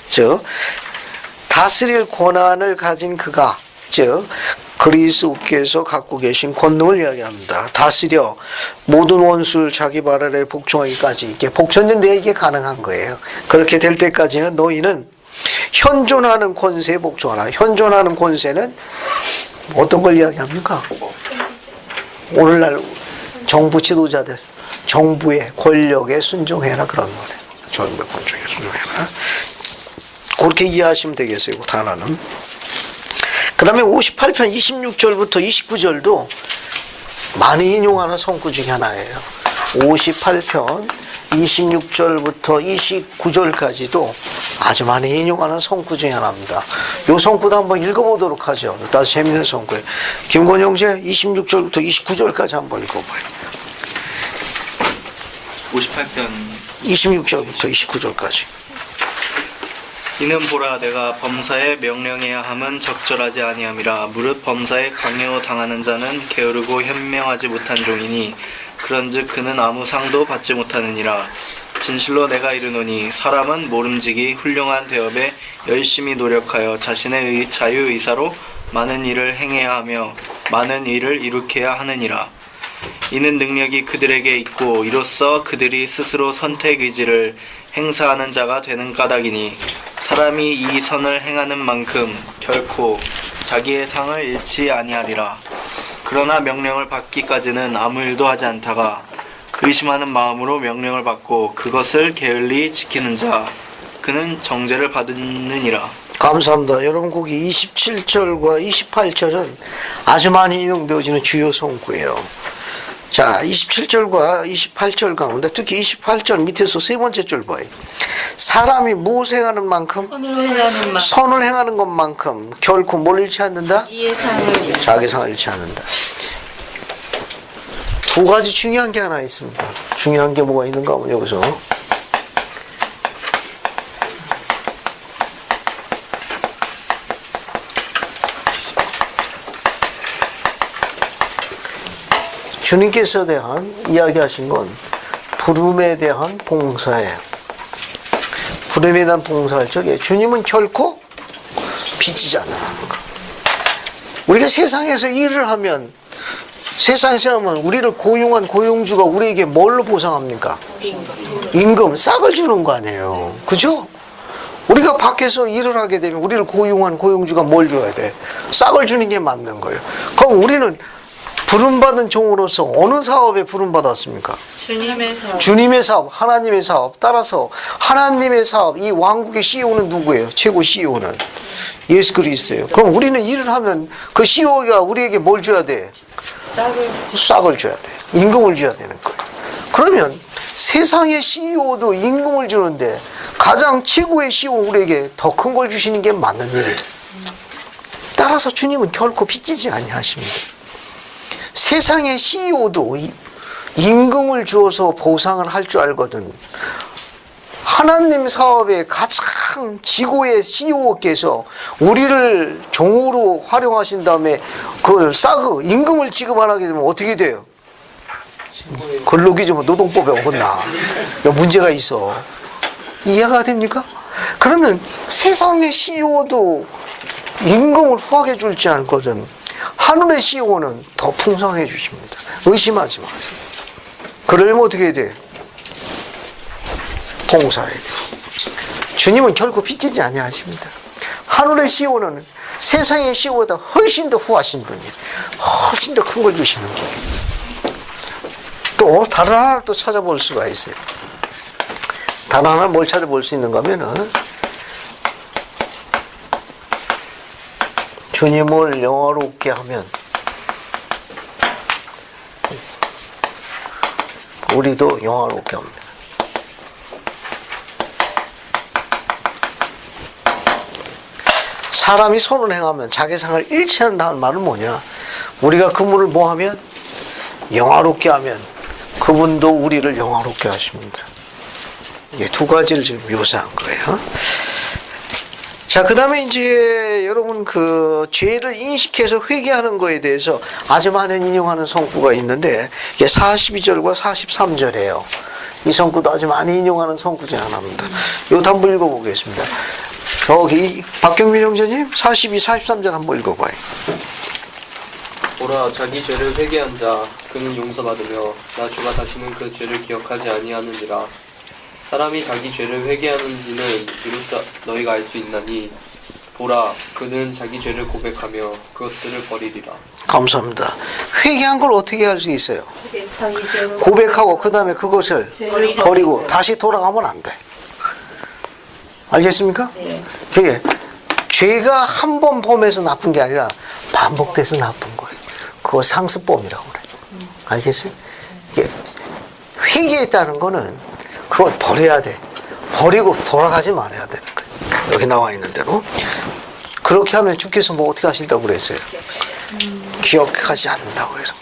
즉 다스릴 권한을 가진 그가 즉 그리스도께서 갖고 계신 권능을 이야기합니다. 다스려 모든 원수를 자기 발 아래 복종하기까지 이게 복종된 이게 가능한 거예요. 그렇게 될 때까지는 너희는 현존하는 권세에 복종하라. 현존하는 권세는 어떤 걸 이야기합니까? 오늘날 정부 지도자들 정부의 권력에 순종해라 그런 거예요. 정부의 권력에 순종해라. 그렇게 이해하시면 되겠어요. 그 단어는. 그 다음에 58편 26절부터 29절도 많이 인용하는 성구 중에 하나예요. 58편 26절부터 29절까지도 아주 많이 인용하는 성구 중에 하나입니다. 이 성구도 한번 읽어보도록 하죠. 아주 재밌는 성구예요. 김권영 씨 26절부터 29절까지 한번 읽어봐요. 58편 26절부터 29절까지. 이는 보라 내가 범사에 명령해야 함은 적절하지 아니함이라 무릇 범사에 강요 당하는 자는 게으르고 현명하지 못한 종이니 그런즉 그는 아무 상도 받지 못하느니라. 진실로 내가 이르노니 사람은 모름지기 훌륭한 대업에 열심히 노력하여 자신의 자유의사로 많은 일을 행해야 하며 많은 일을 이룩해야 하느니라. 이는 능력이 그들에게 있고 이로써 그들이 스스로 선택의지를 행사하는 자가 되는 까닭이니 사람이 이 선을 행하는 만큼 결코 자기의 상을 잃지 아니하리라. 그러나 명령을 받기까지는 아무 일도 하지 않다가 의심하는 마음으로 명령을 받고 그것을 게을리 지키는 자 그는 정죄를 받느니라. 감사합니다. 여러분 거기 27절과 28절은 아주 많이 인용되어지는 주요 성구예요. 자, 27절과 28절 가운데 특히 28절 밑에서 세 번째 줄 봐요. 사람이 무엇을 행하는 만큼 선을 행하는 것만큼 결코 뭘 잃지 않는다? 자기 상을 잃지 않는다. 두 가지 중요한 게 하나 있습니다. 중요한 게 뭐가 있는가 하면 여기서 주님께서 대한 이야기하신 건 부름에 대한 봉사예요. 부름에 대한 봉사할 적에 주님은 결코 빚지지 않는 거. 우리가 세상에서 일을 하면 세상에서 하면 우리를 고용한 고용주가 우리에게 뭘로 보상합니까? 임금, 싹을 주는 거 아니에요. 그죠? 우리가 밖에서 일을 하게 되면 우리를 고용한 고용주가 뭘 줘야 돼? 싹을 주는 게 맞는 거예요. 그럼 우리는 부름받은 종으로서 어느 사업에 부름받았습니까? 주님의 사업, 하나님의 사업. 따라서 하나님의 사업, 이 왕국의 CEO는 누구예요? 최고 CEO는 예수 그리스도예요. 그럼 우리는 일을 하면 그 CEO가 우리에게 뭘 줘야 돼? 싹을 줘야 돼. 임금을 줘야 되는 거예요. 그러면 세상의 CEO도 임금을 주는데 가장 최고의 CEO 우리에게 더 큰 걸 주시는 게 맞는 일이에요. 따라서 주님은 결코 빚지지 아니하십니다. 세상의 CEO도 임금을 주어서 보상을 할 줄 알거든. 하나님 사업의 가장 지고의 CEO께서 우리를 종으로 활용하신 다음에 그걸 임금을 지급 안 하게 되면 어떻게 돼요? 근로기준법 노동법에 어긋나. 문제가 있어. 이해가 됩니까? 그러면 세상의 CEO도 임금을 후하게 줄지 않거든. 하늘의 CEO는 더 풍성해 주십니다. 의심하지 마세요. 그러려면 어떻게 해야 돼? 봉사해야 돼. 주님은 결코 빚지지 아니하십니다. 하늘의 CEO는 세상의 CEO보다 훨씬 더 후하신 분이에요. 훨씬 더 큰 걸 주시는 분이에요. 또 다른 하나를 또 찾아볼 수가 있어요. 다른 하나 뭘 찾아볼 수 있는가 하면은 주님을 영화롭게 하면 우리도 영화롭게 합니다. 사람이 선을 행하면 자기 상을 잃지 않는다는 말은 뭐냐? 우리가 그분을 뭐하면? 영화롭게 하면 그분도 우리를 영화롭게 하십니다. 이게 두 가지를 지금 묘사한 거예요. 자, 그 다음에 이제 여러분 그 죄를 인식해서 회개하는 거에 대해서 아주 많은 인용하는 성구가 있는데 이게 42절과 43절이에요. 이 성구도 아주 많이 인용하는 성구 중에 하나입니다. 이것도 한번 읽어보겠습니다. 저기 박경민 형제님 42, 43절 한번 읽어봐요. 보라 자기 죄를 회개한 자 그는 용서받으며 나 주가 다시는 그 죄를 기억하지 아니하느니라. 사람이 자기 죄를 회개하는지는 비로소 너희가 알 수 있나니 보라 그는 자기 죄를 고백하며 그것들을 버리리라. 감사합니다. 회개한 걸 어떻게 할 수 있어요? 고백하고 그 다음에 그것을 버리고 다시 돌아가면 안 돼. 알겠습니까? 그게 죄가 한 번 범해서 나쁜 게 아니라 반복돼서 나쁜 거예요. 그걸 상습범이라고 그래요. 알겠어요? 이게 회개했다는 거는 그걸 버려야 돼. 버리고 돌아가지 말아야 되는 거예요. 여기 나와 있는 대로. 그렇게 하면 주께서 뭐 어떻게 하신다고 그랬어요? 기억하지 않는다고 그래서.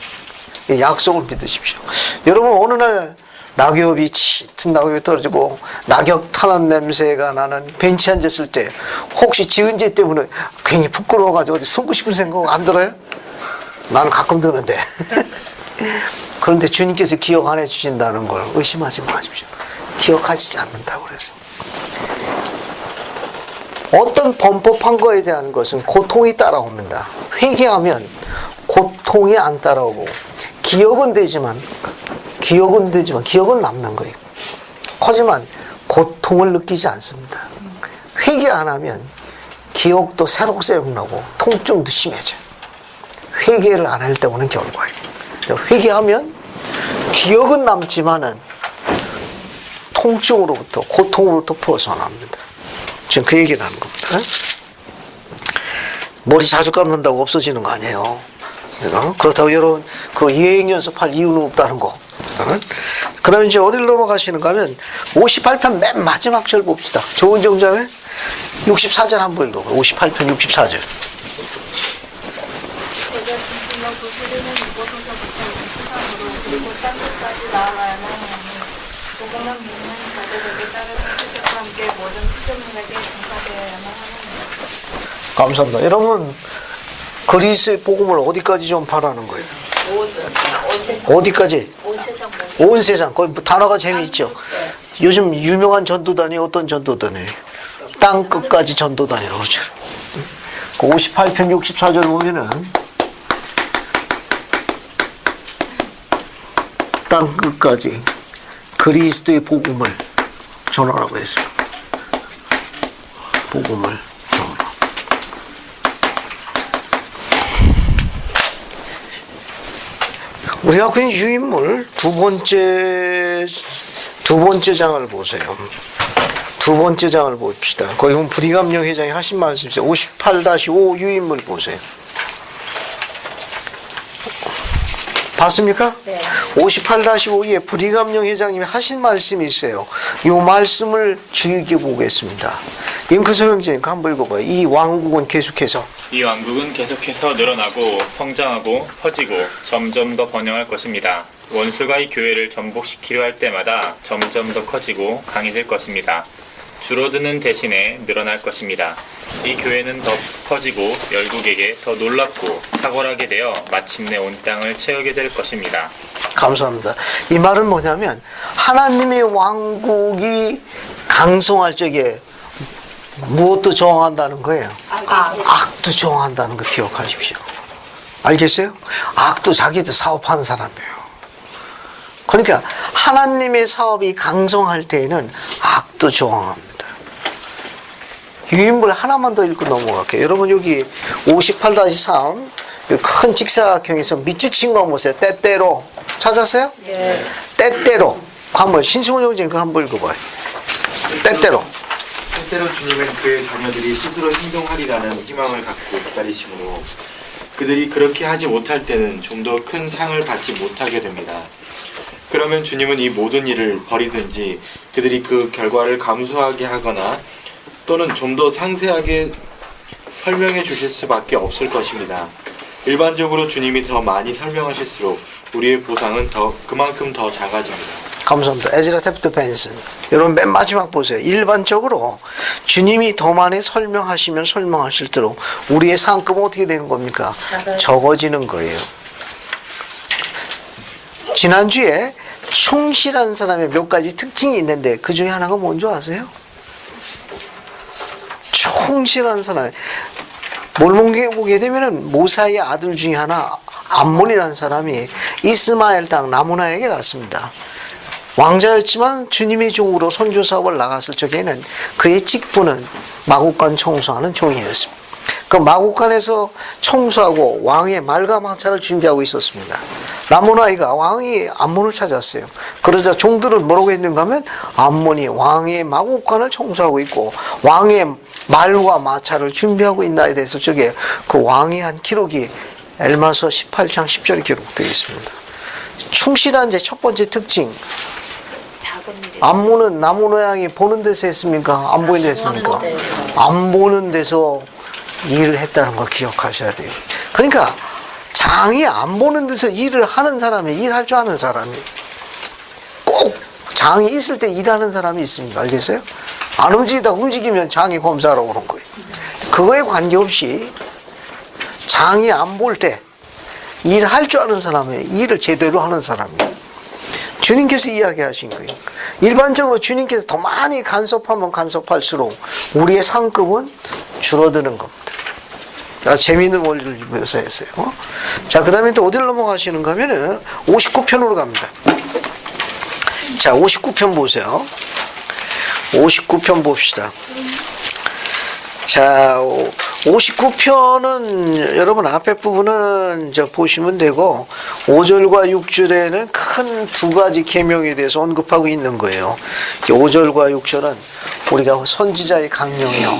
이 약속을 믿으십시오. 여러분, 어느 날 낙엽이 짙은 낙엽이 떨어지고 낙엽 타는 냄새가 나는 벤치에 앉았을 때 혹시 지은 죄 때문에 괜히 부끄러워가지고 어디 숨고 싶은 생각 안 들어요? 나는 가끔 드는데. 그런데 주님께서 기억 안 해주신다는 걸 의심하지 마십시오. 기억하지 않는다고 그래서. 어떤 범법한 거에 대한 것은 고통이 따라옵니다. 회개하면 고통이 안 따라오고 기억은 되지만 기억은 남는 거예요. 하지만 고통을 느끼지 않습니다. 회개 안 하면 기억도 새록새록 나고 통증도 심해져요. 회개를 안 할 때 오는 결과예요. 회개하면 기억은 남지만은 통증으로부터 고통으로부터 벗어납니다. 지금 그 얘기를 하는 겁니다. 머리 자주 감는다고 없어지는 거 아니에요. 그렇다고 여러분 그 예행 연습할 이유는 없다는 거. 그 다음에 이제 어디를 넘어가시는가 하면 58편 맨 마지막 절 봅시다. 좋은 정자에 64절 한번 읽어봐요. 58편 64절. 제가 진실로 그 소리는 이곳에서부터 이 세상으로 그리고 땅 끝까지 나아가야만 하니 복음을 믿는 자들에게 따르는 표적과 함께 모든 피조물에게 전파되어야만 하느니라. 감사합니다. 여러분 그리스의 복음을 어디까지 좀 바라는 거예요? 어디까지? 온 세상. 거기 단어가 재미있죠. 요즘 유명한 전도단이 어떤 전도단이에요? 땅 끝까지 전도단이라고 그러죠. 58편 64절 보면은 땅 끝까지 그리스도의 복음을 전하라고 했어요. 복음을 전하라. 우리가 그냥 유인물 두 번째 장을 보세요. 두 번째 장을 봅시다. 거기 보면 불이감령 회장이 하신 말씀이세요. 58-5 유인물 보세요. 봤습니까? 네. 58-5에 불이감령 회장님이 하신 말씀이 있어요. 이 말씀을 주의 깊게 보겠습니다. 잉크선 형제님 한번 읽어봐요. 이 왕국은 계속해서 이 왕국은 계속해서 늘어나고 성장하고 퍼지고 점점 더 번영할 것입니다. 원수가 이 교회를 전복시키려 할 때마다 점점 더 커지고 강해질 것입니다. 줄어드는 대신에 늘어날 것입니다. 이 교회는 더 퍼지고 열국에게 더 놀랍고 탁월하게 되어 마침내 온 땅을 채우게 될 것입니다. 감사합니다. 이 말은 뭐냐면 하나님의 왕국이 강성할 적에 무엇도 저항한다는 거예요. 악도 저항한다는 거 기억하십시오. 알겠어요? 악도 자기도 사업하는 사람이에요. 그러니까 하나님의 사업이 강성할 때에는 악도 저항합니다. 유인물 하나만 더 읽고 넘어갈게요. 여러분 여기 58-3 큰 직사각형에서 밑줄 친 거 보세요. 때때로 찾았어요? 예. 때때로 한번 신승훈 형제님 그거 한번 읽어봐요. 때때로 때때로 주님은 그의 자녀들이 스스로 행동하리라는 희망을 갖고 기다리시므로 그들이 그렇게 하지 못할 때는 좀 더 큰 상을 받지 못하게 됩니다. 그러면 주님은 이 모든 일을 버리든지 그들이 그 결과를 감수하게 하거나 또는 좀 더 상세하게 설명해 주실 수밖에 없을 것입니다. 일반적으로 주님이 더 많이 설명하실수록 우리의 보상은 그만큼 더 작아집니다. 감사합니다. 에즈라 테프트 벤슨. 여러분 맨 마지막 보세요. 일반적으로 주님이 더 많이 설명하시면 설명하실수록 우리의 상급은 어떻게 되는 겁니까? 적어지는 거예요. 지난주에 충실한 사람의 몇 가지 특징이 있는데 그 중에 하나가 뭔지 아세요? 충실한 사람. 뭘 보게 되면은 모사의 아들 중에 하나 암몬이라는 사람이 이스마엘 땅 라모나에게 갔습니다. 왕자였지만 주님의 종으로 선교 사업을 나갔을 적에는 그의 직분은 마국간 청소하는 종이었습니다. 그 마국간에서 청소하고 왕의 말과 망차를 준비하고 있었습니다. 라모나이가 왕이 암몬을 찾았어요. 그러자 종들은 뭐라고 했는가 하면 암몬이 왕의 마국간을 청소하고 있고 왕의 말과 마차를 준비하고 있나에 대해서 저게 그 왕이 한 기록이 엘마서 18장 10절에 기록되어 있습니다. 충실한 제 첫 번째 특징 안무는 나무 모양이 보는 데서 했습니까? 안 보이는 데서 했습니까? 안 보는 데서 일을 했다는 걸 기억하셔야 돼요. 그러니까 장이 안 보는 데서 일을 하는 사람이, 일할 줄 아는 사람이, 꼭 장이 있을 때 일하는 사람이 있습니다. 알겠어요? 안 움직이다 움직이면 장이 검사하러 오는 거예요. 그거에 관계없이 장이 안 볼 때 일할 줄 아는 사람이, 일을 제대로 하는 사람이에요. 주님께서 이야기하신 거예요. 일반적으로 주님께서 더 많이 간섭하면 간섭할수록 우리의 상급은 줄어드는 겁니다. 재미있는 원리를 묘사했어요. 자, 그 다음에 또 어디를 넘어가시는가 하면은 59편으로 갑니다. 자, 59편 보세요. 59편 봅시다. 자, 59편은 여러분 앞에 부분은 보시면 되고 5절과 6절에는 큰 두 가지 계명에 대해서 언급하고 있는 거예요. 5절과 6절은 우리가 선지자의 강령이요.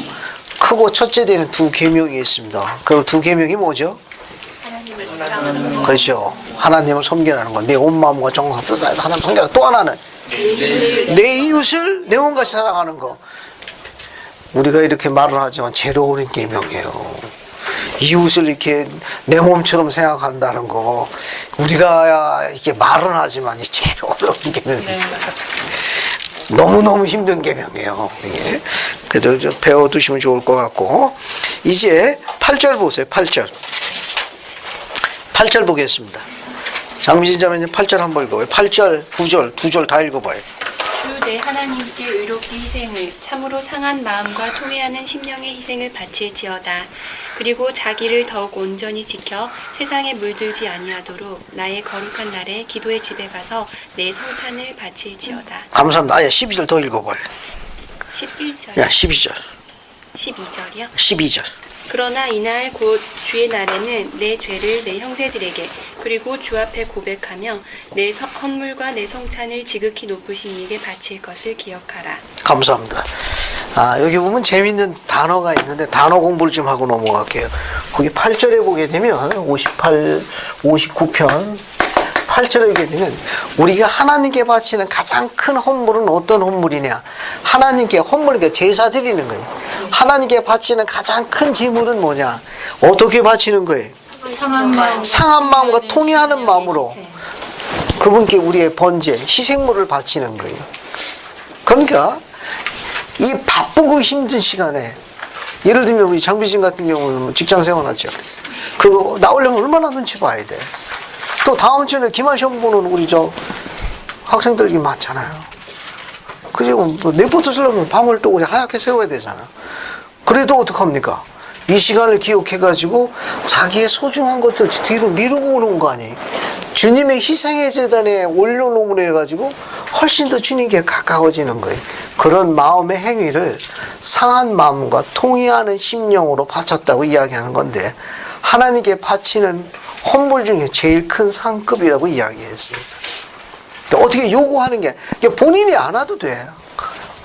크고 첫째 되는 두 계명이 있습니다. 그 두 계명이 뭐죠? 하나님을 사랑하는 것. 그렇죠. 하나님을 섬기라는 것. 내 온 마음과 정성을 다해서 하나님 섬기라. 또 하나는 내 이웃을 내 몸같이 사랑하는 것. 우리가 이렇게 말을 하지만 제로 어린 계명이에요. 이웃을 이렇게 내 몸처럼 생각한다는 거. 우리가 이렇게 말은 하지만 제로 어린 계명입니다. 너무너무 힘든 계명이에요. 예. 그래도 배워두시면 좋을 것 같고. 이제 8절 보세요. 8절. 8절 보겠습니다. 장미진 자매님 8절 한번 읽어봐요. 8절, 9절, 2절 다 읽어봐요. 주 내 하나님께 의롭게 희생을 참으로 상한 마음과 통회하는 심령의 희생을 바칠지어다. 그리고 자기를 더욱 온전히 지켜 세상에 물들지 아니하도록 나의 거룩한 날에 기도의 집에 가서 내 성찬을 바칠지어다. 감사합니다. 아예 12절 더 읽어봐요. 11절. 야, 12절. 12절이요? 12절. 그러나 이날 곧 주의 날에는 내 죄를 내 형제들에게 그리고 주 앞에 고백하며 내 헌물과 내 성찬을 지극히 높으신 이에게 바칠 것을 기억하라. 감사합니다. 여기 보면 재밌는 단어가 있는데 단어 공부를 좀 하고 넘어갈게요. 거기 8절에 보게 되면 59편 8절에 보게 되면 우리가 하나님께 바치는 가장 큰 헌물은 어떤 헌물이냐? 하나님께 헌물이니까 제사 드리는 거예요. 하나님께 바치는 가장 큰 제물은 뭐냐? 어떻게 바치는 거예요? 상한 마음과 통회하는 마음으로 그분께 우리의 번제, 희생물을 바치는 거예요. 그러니까 이 바쁘고 힘든 시간에 예를 들면 우리 장비진 같은 경우는 직장 생활하죠. 그거 나오려면 얼마나 눈치 봐야 돼. 또 다음 주에 기말 시험 보는 우리 학생들이 많잖아요. 그리고 레포트 쓰려면 밤을 또 하얗게 세워야 되잖아. 그래도 어떡합니까? 이 시간을 기억해가지고 자기의 소중한 것들 뒤로 미루고 오는 거 아니에요. 주님의 희생의 재단에 올려놓음으로 해가지고 훨씬 더 주님께 가까워지는 거예요. 그런 마음의 행위를 상한 마음과 통회하는 심령으로 바쳤다고 이야기하는 건데 하나님께 바치는 헌물 중에 제일 큰 상급이라고 이야기했습니다. 어떻게 요구하는 게 본인이 안 와도 돼.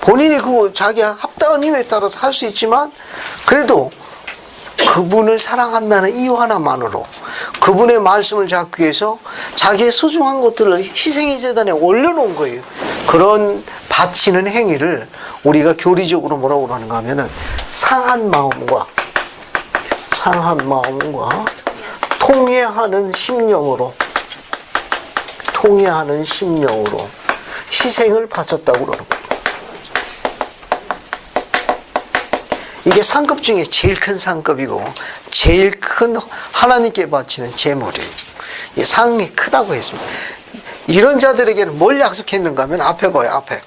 본인이 그 자기 합당한 힘에 따라서 할 수 있지만 그래도 그분을 사랑한다는 이유 하나만으로 그분의 말씀을 잡기 위해서 자기의 소중한 것들을 희생의 재단에 올려놓은 거예요. 그런 바치는 행위를 우리가 교리적으로 뭐라고 하는가 하면은 상한 마음과 통회하는 심령으로 희생을 바쳤다고 그러는 거예요. 이게 상급 중에 제일 큰 상급이고 제일 큰 하나님께 바치는 제물이에요. 이 상이 크다고 했습니다. 이런 자들에게는 뭘 약속했는가 하면 앞에 봐요. 앞에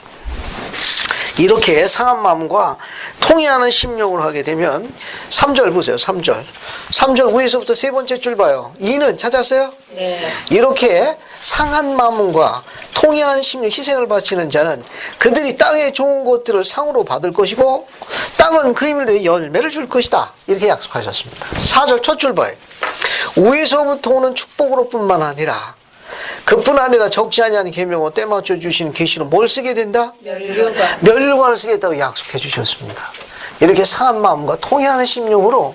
이렇게 상한 마음과 통회하는 심령으로 하게 되면 3절 보세요. 3절 위에서부터 세 번째 줄 봐요. 이는 찾았어요? 네. 이렇게 상한 마음과 통회하는 심령 희생을 바치는 자는 그들이 땅의 좋은 것들을 상으로 받을 것이고 땅은 그 힘을 내어 열매를 줄 것이다. 이렇게 약속하셨습니다. 4절 첫 줄 봐요. 위에서부터 오는 축복으로 뿐만 아니라 그뿐 아니라 적지 아니한 계명으로 때맞춰 주시는 계시로 뭘 쓰게 된다? 멸류관을 쓰겠다고 약속해 주셨습니다. 이렇게 상한 마음과 통회하는 심령으로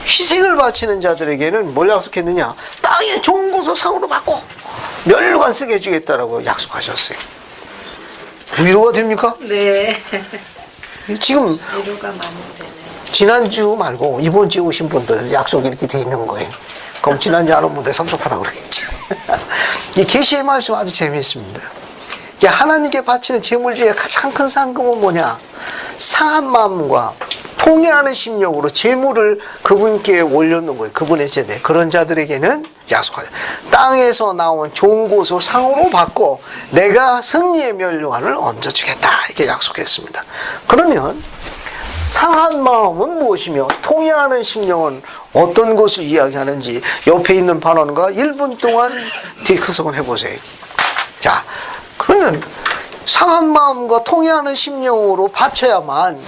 희생을 바치는 자들에게는 뭘 약속했느냐? 땅에 좋은 것을 상으로 받고 멸류관 쓰게 해주겠다라고 약속하셨어요. 위로가 됩니까? 네. 지금 위로가 많이 되네요. 지난주 말고 이번 주에 오신 분들 약속이 이렇게 돼 있는 거예요. 그럼 지난주 안 온 분들 섭섭하다고 그러겠죠. 이 계시의 말씀 아주 재미있습니다. 이게 하나님께 바치는 제물 중에 가장 큰 상급은 뭐냐? 상한 마음과 통회하는 심령으로 제물을 그분께 올려놓는 거예요. 그분의 제대. 그런 자들에게는 약속하죠. 땅에서 나온 좋은 곳으로 상으로 받고 내가 승리의 면류관을 얹어주겠다. 이렇게 약속했습니다. 그러면 상한 마음은 무엇이며 통회하는 심령은 어떤 것을 이야기하는지 옆에 있는 반원과 1분 동안 디스커션 해보세요. 자, 그러면 상한 마음과 통회하는 심령으로 바쳐야만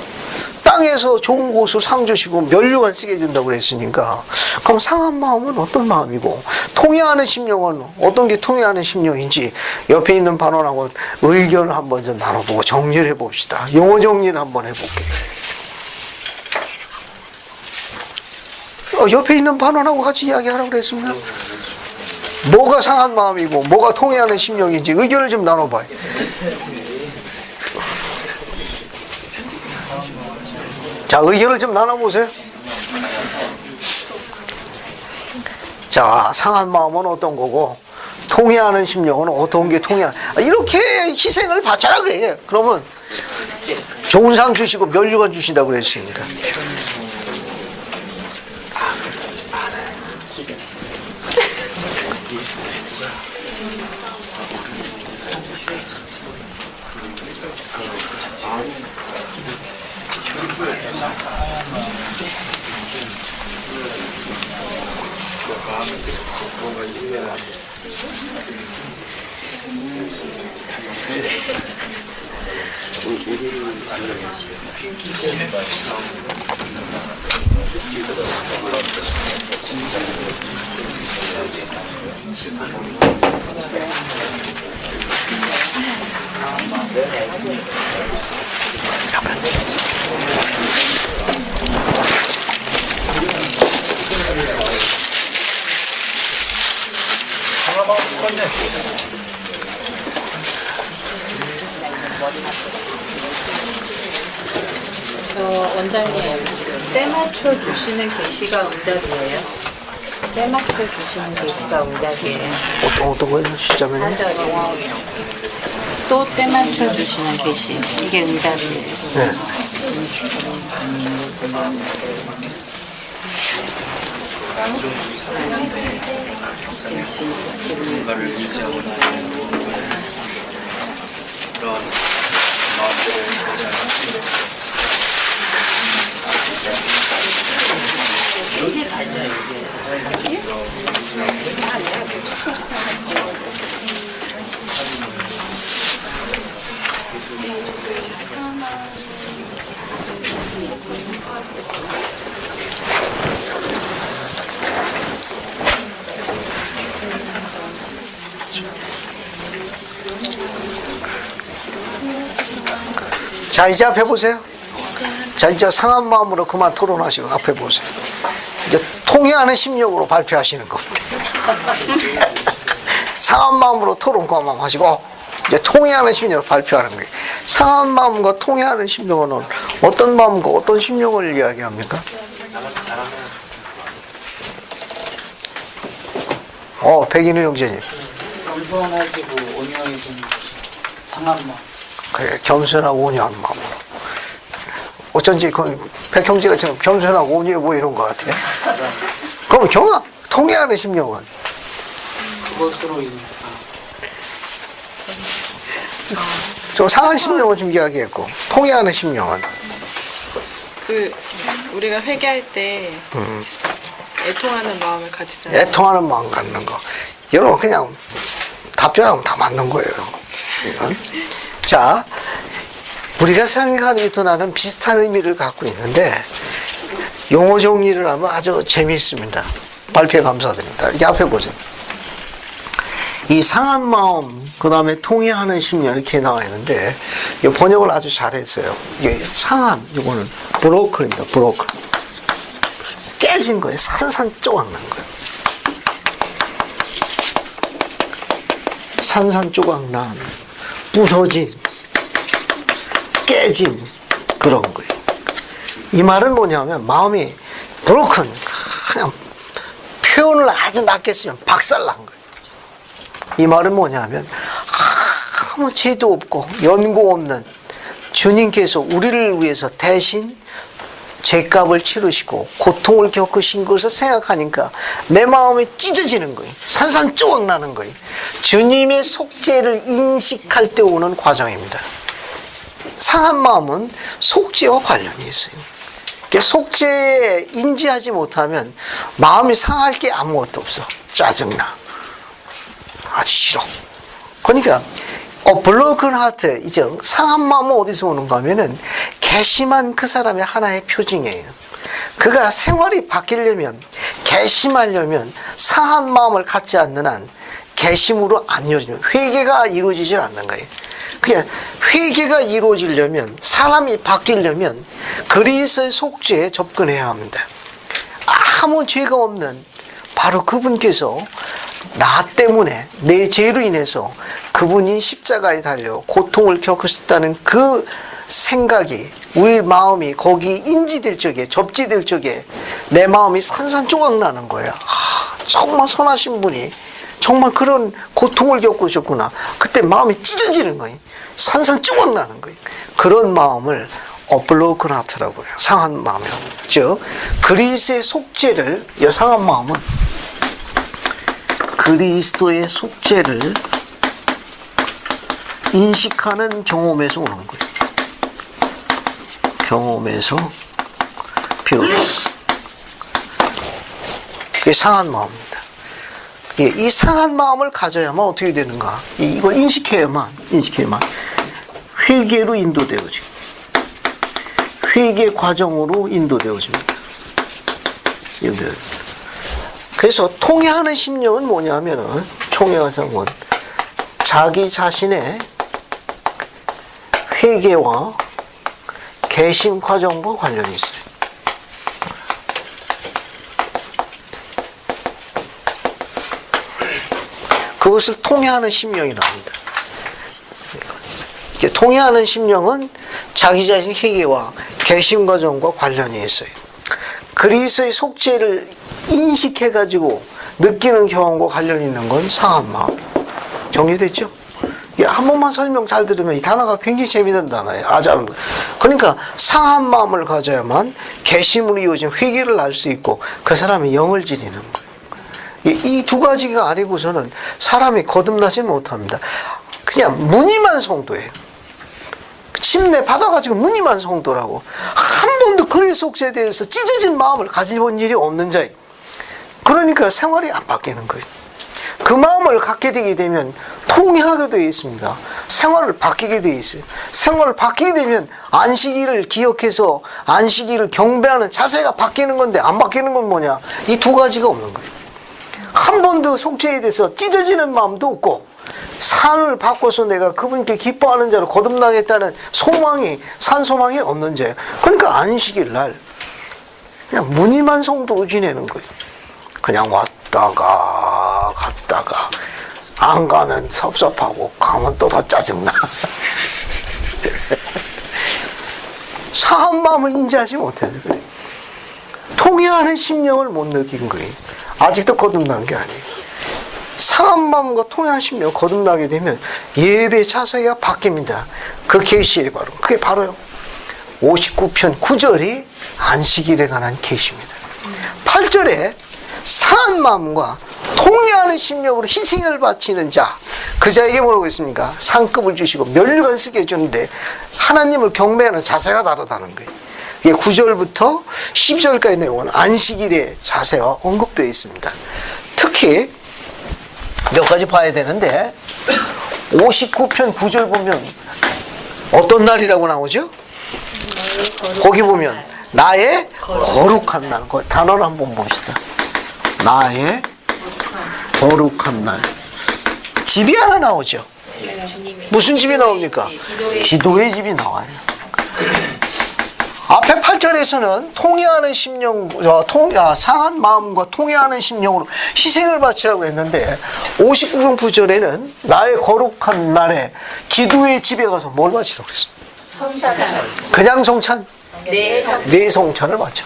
땅에서 좋은 곳을 상 주시고 면류관 쓰게 해준다고 그랬으니까, 그럼 상한 마음은 어떤 마음이고 통회하는 심령은 어떤 게 통회하는 심령인지 옆에 있는 반원하고 의견을 한번 좀 나눠보고 정리를 해봅시다. 용어 정리를 한번 해볼게요. 옆에 있는 반원하고 같이 이야기하라고 그랬습니다. 뭐가 상한 마음이고 뭐가 통회하는 심령인지 의견을 좀 나눠봐요. 자, 의견을 좀 나눠보세요. 자, 상한 마음은 어떤 거고 통회하는 심령은 어떤 게 이렇게 희생을 바쳐라 그래. 그러면 좋은 상 주시고 면류관 주신다고 그랬으니까. 뭔가 있으면 원장님, 때 맞춰 주시는 계시가 응답이에요. 때 맞춰 주시는 계시가 응답이에요. 어떤 거예요? 시점에는? 또 때 맞춰 주시는 계시, 이게 응답이에요. 네. 뭔가를 의지하고 나아가는 그런 마음들을 가지 않았습니다. 자, 이제 앞에 보세요. 자, 이제 상한 마음으로 그만 토론하시고 앞에 보세요. 이제 통회하는 심령으로 발표하시는 겁니다. 상한 마음으로 토론 그만하시고 이제 통회하는 심령으로 발표하는 거예요. 상한 마음과 통회하는 심령은 어떤 마음과 어떤 심령을 이야기합니까? 백인우 형제님. 겸손해지고 온유해지는 상한 마음. 그래, 겸손하고 온유한 마음으로. 어쩐지 백 형제가 지금 겸손하고 온유해 보이는 것 같아요. 그럼 통회하는 심령은? 그것으로 인해 저 상한 심령은 좀 이야기했고, 통회하는 심령은? 우리가 회개할 때 애통하는 마음을 가지잖아요. 애통하는 마음 갖는 거. 여러분, 그냥 답변하면 다 맞는 거예요. 자, 우리가 생각하는 이 단어는 비슷한 의미를 갖고 있는데, 용어 정리를 하면 아주 재미있습니다. 발표에 감사드립니다. 이렇게 앞에 보세요. 이 상한 마음, 그 다음에 통회하는 심령 이렇게 나와 있는데, 이 번역을 아주 잘했어요. 이게 상한, 이거는 브로큰입니다. 브로큰. 깨진 거예요. 산산 조각난 거예요. 산산 조각난, 부서진, 깨진 그런 거예요. 이 말은 뭐냐면 마음이 broken, 그냥 표현을 아주 낮게 쓰면 박살난 거예요. 이 말은 뭐냐면 아무 죄도 없고 연고 없는 주님께서 우리를 위해서 대신 죄값을 치르시고 고통을 겪으신 것을 생각하니까 내 마음이 찢어지는 거예요. 산산조각 나는 거예요. 주님의 속죄를 인식할 때 오는 과정입니다. 상한 마음은 속죄와 관련이 있어요. 속죄에 인지하지 못하면 마음이 상할 게 아무것도 없어. 짜증나. 아주 싫어. 그러니까 broken heart, 이제 상한 마음은 어디서 오는가 하면은 괘씸한 그 사람의 하나의 표징이에요. 그가 생활이 바뀌려면, 괘씸하려면 상한 마음을 갖지 않는 한 괘씸으로 안 이루어지면 회개가 이루어지질 않는 거예요. 그냥 회개가 이루어지려면, 사람이 바뀌려면 그리스도의 속죄에 접근해야 합니다. 아무 죄가 없는 바로 그분께서 나 때문에, 내 죄로 인해서 그분이 십자가에 달려 고통을 겪으셨다는 그 생각이, 우리 마음이 거기 인지될 적에, 접지될 적에 내 마음이 산산조각 나는 거예요. 정말 선하신 분이 정말 그런 고통을 겪으셨구나. 그때 마음이 찢어지는 거예요. 산산조각 나는 거예요. 그런 마음을 broken heart라고 해요. 상한 마음이라고. 즉 그리스도의 속죄를, 이 상한 마음은 그리스도의 속죄를 인식하는 경험에서 오는 거예요. 경험에서 비로소. 그게 상한 마음입니다. 이 상한 마음을 가져야만 어떻게 되는가? 이걸 인식해야만 회개로 인도되어지고, 회개 과정으로 인도되어집니다. 그래서 통회하는 심령은 뭐냐면은, 통회하는 건 자기 자신의 회개와 개심 과정과 관련이 있어요. 그것을 통회하는 심령이라고 합니다. 통회하는 심령은 자기 자신의 회개와 개심 과정과 관련이 있어요. 그리스도의 속죄를 인식해가지고 느끼는 경험과 관련이 있는 건 상한 마음. 정리됐죠? 한 번만 설명 잘 들으면 이 단어가 굉장히 재미있는 단어예요. 그러니까 상한 마음을 가져야만 개심으로 이어진 회개를 할 수 있고 그 사람의 영을 지니는 거예요. 이 두 가지가 아니고서는 사람이 거듭나지 못합니다. 그냥 무늬만 성도예요. 침례 받아가지고 무늬만 성도라고. 한 번도 그리스도 속죄에 대해서 찢어진 마음을 가져본 일이 없는 자예요. 그러니까 생활이 안 바뀌는 거예요. 그 마음을 갖게 되게 되면 통회하게 되어 있습니다. 생활을 바뀌게 되어 있어요. 생활을 바뀌게 되면 안식일을 기억해서 안식일을 경배하는 자세가 바뀌는 건데, 안 바뀌는 건 뭐냐? 이 두 가지가 없는 거예요. 한 번도 속죄에 대해서 찢어지는 마음도 없고, 산을 바꿔서 내가 그분께 기뻐하는 자로 거듭나겠다는 소망이, 산소망이 없는 자예요. 그러니까 안식일 날 그냥 무늬만 성도로 지내는 거예요. 그냥 왔다가 갔다가, 안 가면 섭섭하고 가면 또 더 짜증나. 상한 마음을 인지하지 못해서 그래. 통회하는 심령을 못 느낀 거예요. 아직도 거듭난 게 아니에요. 상한 마음과 통회하는 심령 거듭나게 되면 예배 자세가 바뀝니다. 그 계시에 바로, 그게 바로요. 59편 9절이 안식일에 관한 계시입니다. 8절에 상한 마음과 통회하는 심령으로 희생을 바치는 자, 그 자에게 뭐라고 했습니까? 상급을 주시고 면류관 쓰게 해주는데 하나님을 경배하는 자세가 다르다는 거예요. 이게 9절부터 10절까지 내용은 안식일의 자세와 언급되어 있습니다. 특히 몇 가지 봐야 되는데 59편 9절 보면 어떤 날이라고 나오죠? 거기 보면 나의 거룩한 날. 그 단어를 한번 봅시다. 나의 거룩한 날. 집이 하나 나오죠. 무슨 집이 나옵니까? 기도의 집이 나와요. 앞에 8절에서는 통회하는 심령, 상한 마음과 통회하는 심령으로 희생을 바치라고 했는데 59편 9절에는 나의 거룩한 날에 기도의 집에 가서 뭘 바치라고 그랬습니까? 그냥 성찬? 네, 네 성찬을 맞춰.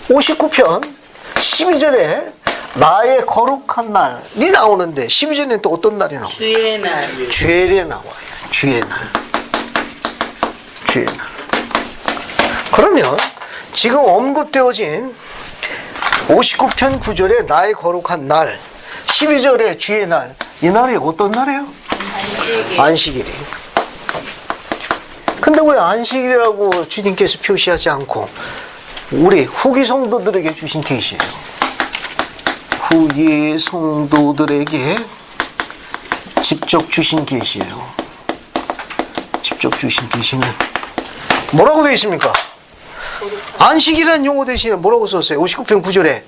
59편 12절에 나의 거룩한 날이 나오는데 12절에는 또 어떤 날이 나와요? 주의 날. 주일에 나와요. 주의 날. 주의 날. 그러면 지금 언급되어진 59편 9절에 나의 거룩한 날, 12절에 주의 날, 이 날이 어떤 날이에요? 안식일이에요. 근데 왜 안식일이라고 주님께서 표시하지 않고 우리 후기 성도들에게 주신 계시예요? 후기 성도들에게 직접 주신 계시예요. 직접 주신 계시는 뭐라고 되어 있습니까? 안식이라는 용어 대신에 뭐라고 썼어요? 59편 9절에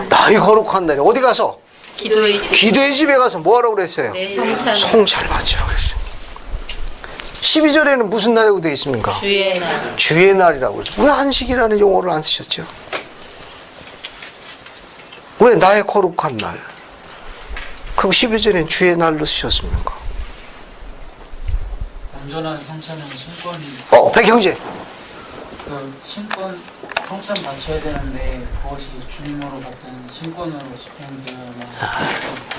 나의 거룩한 날에 어디 가서? 기도의 집에 가서 뭐하라고 그랬어요? 네, 성찬 맞추라고 그랬어요. 12절에는 무슨 날이라고 되어 있습니까? 주의 날. 주의 날이라고 그러죠. 왜 안식이라는 용어를 안 쓰셨죠? 왜 나의 거룩한 날? 그럼 12절에는 주의 날로 쓰셨습니까? 온전한 성찬은 신권이. 백형제. 그 신권 성찬 바쳐야 되는데 그것이 주님으로 받은 신권으로 집행되어야만.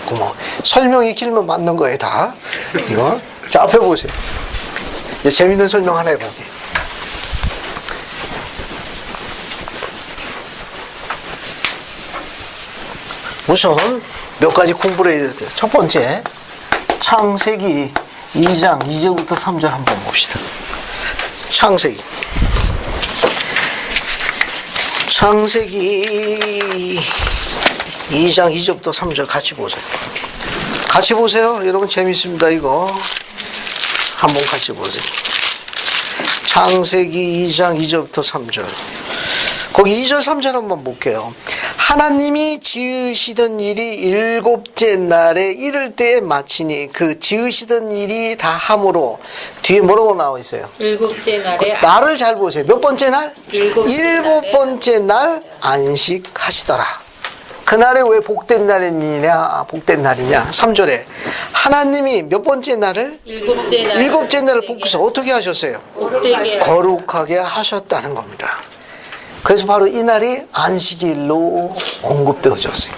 고마워. 설명이 길면 맞는 거예요, 다. 이거. 자, 앞에 보세요. 이제 재밌는 설명 하나 해볼게요. 우선 몇 가지 공부를 해야 돼요. 첫 번째, 창세기 2장 2절부터 3절 한번 봅시다. 창세기 2장 2절부터 3절 같이 보세요. 같이 보세요. 여러분 재밌습니다. 이거 한번 같이 보세요. 창세기 2장 2절부터 3절. 거기 2절 3절 한번 볼게요. 하나님이 지으시던 일이 일곱째 날에 이를 때에 마치니 그 지으시던 일이 다 함으로 뒤에 뭐라고 나와 있어요? 일곱째 날에 날을 잘 보세요. 몇 번째 날? 일곱 날에 번째 날 안식하시더라. 그날에 왜 복된 날이냐? 3절에 하나님이 몇 번째 날을? 일곱째 날을 복구해서 어떻게 하셨어요? 거룩하게 하셨다는 겁니다. 그래서 바로 이 날이 안식일로 언급되어졌어요.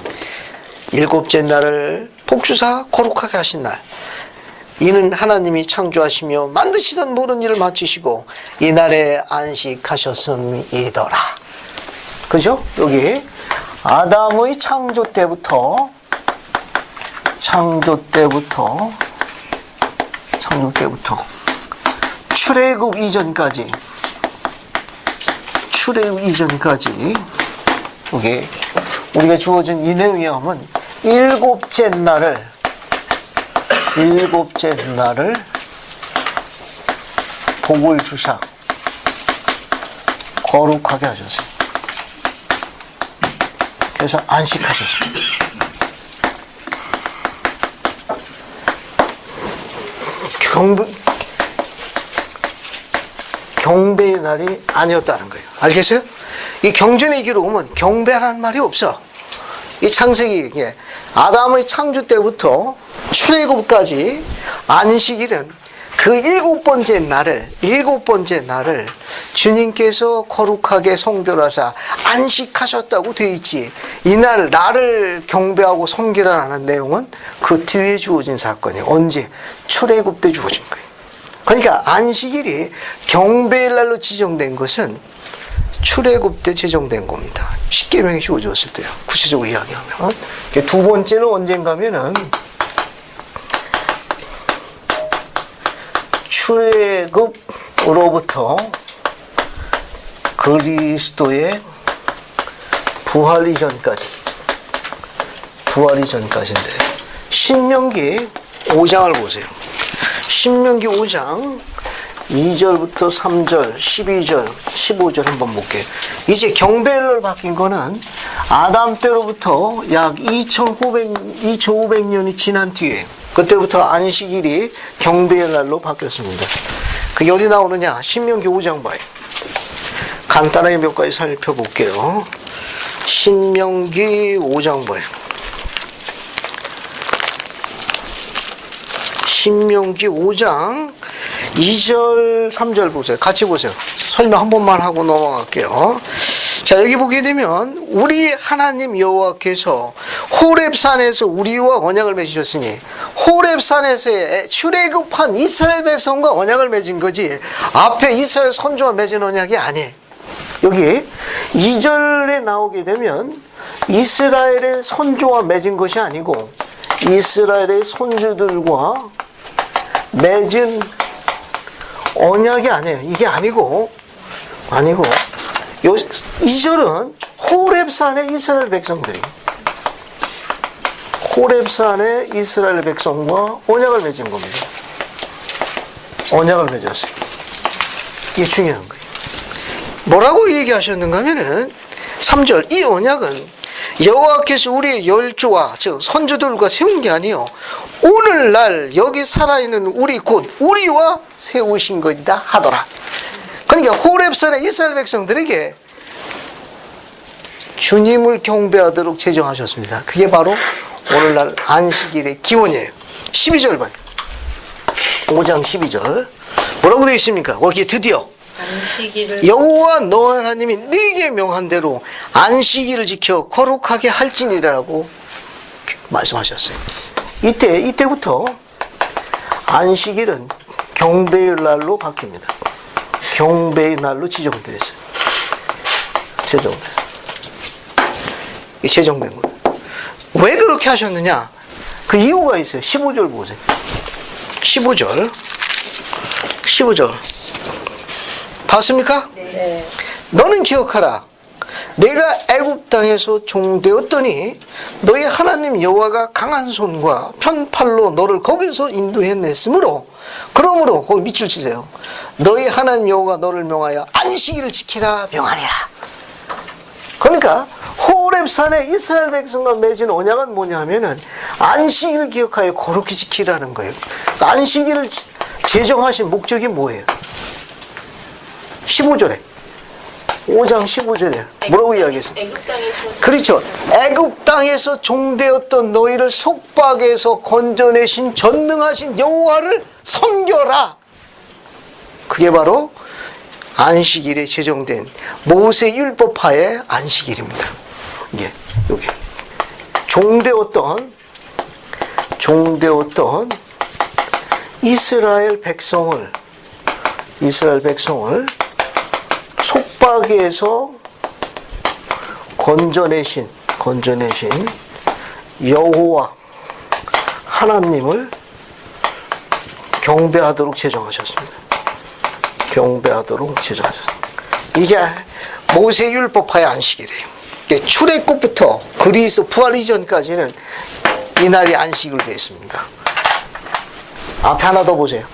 일곱째 날을 복주사 거룩하게 하신 날. 이는 하나님이 창조하시며 만드시던 모든 일을 마치시고 이 날에 안식하셨음이더라. 그죠? 여기 아담의 창조 때부터 출애굽 이전까지 여기 우리가 주어진 이 내용에 하면 일곱째 날을 복을 주사 거룩하게 하셨어요. 그래서 안식하셨습니다. 경배의 날이 아니었다는 거예요. 알겠어요? 이 경전의 기록은 경배라는 말이 없어. 이 창세기, 아담의 창조 때부터 출애굽까지 안식일은 그 일곱 번째 날을 주님께서 거룩하게 성별하사 안식하셨다고 되어 있지. 이날 나를 경배하고 섬기라는 내용은 그 뒤에 주어진 사건이에요. 언제? 출애굽 때 주어진 거예요. 그러니까 안식일이 경배의 날로 지정된 것은 출애굽 때 제정된 겁니다. 십계명이 주어졌을 때요. 구체적으로 이야기하면. 두 번째는 언젠가면은 출애굽으로부터 그리스도의 부활 이전까지인데 신명기 5장을 보세요. 신명기 5장 2절부터 3절, 12절, 15절 한번 볼게요. 이제 경배일로 바뀐 거는 아담 때로부터 약 2500년이 지난 뒤에 그때부터 안식일이 경배의 날로 바뀌었습니다. 그게 어디 나오느냐? 신명기 5장 봐요. 간단하게 몇 가지 살펴볼게요. 신명기 5장 봐요. 신명기 5장 2절 3절 보세요. 같이 보세요. 설명 한 번만 하고 넘어갈게요. 자, 여기 보게 되면 우리 하나님 여호와께서 호렙산에서 우리와 언약을 맺으셨으니, 호렙산에서 출애굽한 이스라엘 백성과 언약을 맺은 거지 앞에 이스라엘 선조와 맺은 언약이 아니에요. 여기 2절에 나오게 되면 이스라엘의 선조와 맺은 것이 아니고 이스라엘의 선조들과 맺은 언약이 아니에요. 이게 아니고 2절은 호렙산의 이스라엘 백성들이 호렙산의 이스라엘 백성과 언약을 맺은 겁니다. 언약을 맺었어요. 이게 중요한 거예요. 뭐라고 얘기하셨는가 하면은 3절, 이 언약은 여호와께서 우리의 열조와 즉 선조들과 세운 게 아니요 오늘날 여기 살아있는 우리 곧 우리와 세우신 것이다 하더라. 그러니까 호렙산의 이스라엘 백성들에게 주님을 경배하도록 제정하셨습니다. 그게 바로 오늘날 안식일의 기원이에요. 12절 봐요. 5장 12절 뭐라고 되어 있습니까? 거기에 드디어 여호와 너 하나님이 네게 명한 대로 안식일을 지켜 거룩하게 할지니라고 말씀하셨어요. 이때부터 안식일은 경배의 날로 바뀝니다. 경배의 날로 지정되었어요. 제정된 거예요. 왜 그렇게 하셨느냐? 그 이유가 있어요. 15절 보세요. 15절 봤습니까? 네. 너는 기억하라. 내가 애굽 땅에서 종되었더니 너의 하나님 여호와가 강한 손과 편팔로 너를 거기서 인도해냈으므로 그러므로 거기 밑줄 치세요. 너의 하나님 여호와가 너를 명하여 안식일을 지키라 명하니라. 그러니까 호렙산에 이스라엘 백성과 맺은 언약은 뭐냐 하면은 안식일을 기억하여 거룩히 지키라는 거예요. 안식일을 제정하신 목적이 뭐예요? 15절에 5장 15절에 뭐라고 이야기했어요? 그렇죠. 애굽 땅에서 종되었던 너희를 속박에서 건져내신 전능하신 여호와를 섬겨라. 그게 바로 안식일에 제정된 모세 율법하의 안식일입니다. 이게 여기 종되었던 이스라엘 백성을 속박에서 건져내신 여호와 하나님을 경배하도록 제정하셨습니다. 이게 모세 율법하의 안식일이에요. 출애굽부터 그리스 부활 이전까지는 이 날이 안식으로 되어 있습니다. 앞에 하나 더 보세요.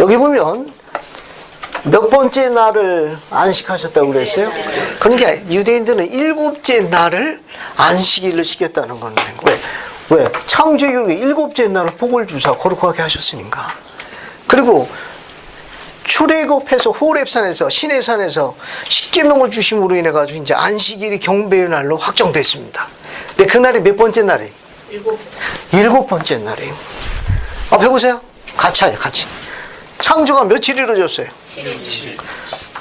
여기 보면 몇 번째 날을 안식하셨다고 그랬어요? 그러니까 유대인들은 7째 날을 안식일로 지켰다는 거는 왜? 창조주의 7째 날을 복을 주사 거룩하게 하셨으니까. 그리고 출애굽해서 호렙산에서 시내산에서 십계명을 주심으로 인해 가지고 이제 안식일이 경배의 날로 확정됐습니다. 근데 그 날이 몇 번째 날이에요? 7번째 날이에요. 앞에 보세요. 같이. 창조가 며칠 이루어졌어요? 7일.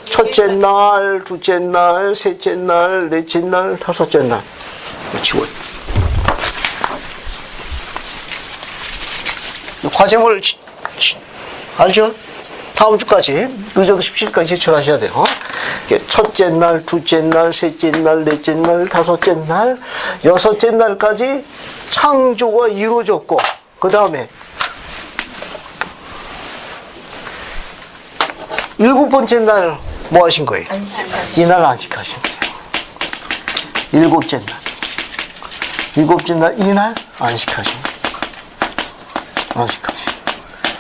첫째 날, 둘째 날, 셋째 날, 넷째 날, 다섯째 날. 지워요. 과제물 알죠? 다음 주까지 늦어도 17일까지 제출하셔야 돼요. 첫째 날, 둘째 날, 셋째 날, 넷째 날, 다섯째 날, 여섯째 날까지 창조가 이루어졌고 그 다음에 7번째 날 뭐 하신 거예요? 이날 안식하신 거예요. 7째 날 이날 안식하신 거예요.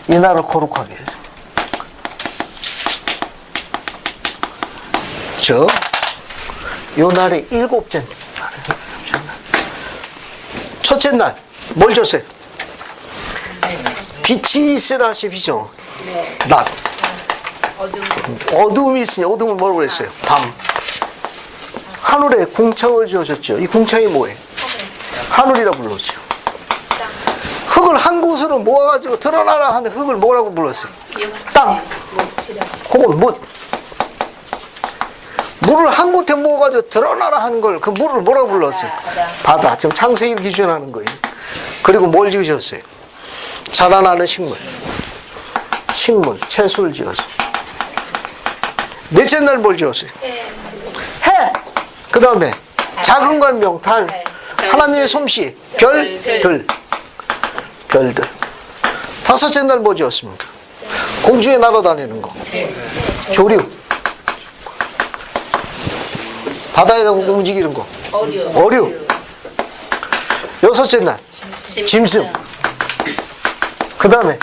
이날을 거룩하게 해서 요 날이 7째 날. 첫째 날 뭘 줬어요? 빛이 있으라 하시죠. 낮. 어둠이 있으니 어둠을 뭐라고 그랬어요? 밤. 하늘에 궁창을 지어줬죠. 이 궁창이 뭐예요? 하늘이라 불렀죠. 흙을 한 곳으로 모아가지고 드러나라 하는 흙을 뭐라고 불렀어요? 땅. 그건 못. 물을 한 곳에 모아가지고 드러나라 하는 걸 그 물을 뭐라고 불렀어요? 바다. 지금 창세기 기준하는 거예요. 그리고 뭘 지으셨어요? 자라나는 식물, 채소를 지었어요. 넷째 날 뭘 지었어요? 해. 그 다음에 작은 관명, 달. 하나님의 솜씨, 별들. 다섯째 날 뭐 지었습니까? 공중에 날아다니는 거. 조류. 바다에다 움직이는 거. 어류. 여섯째 날 짐승. 그 다음에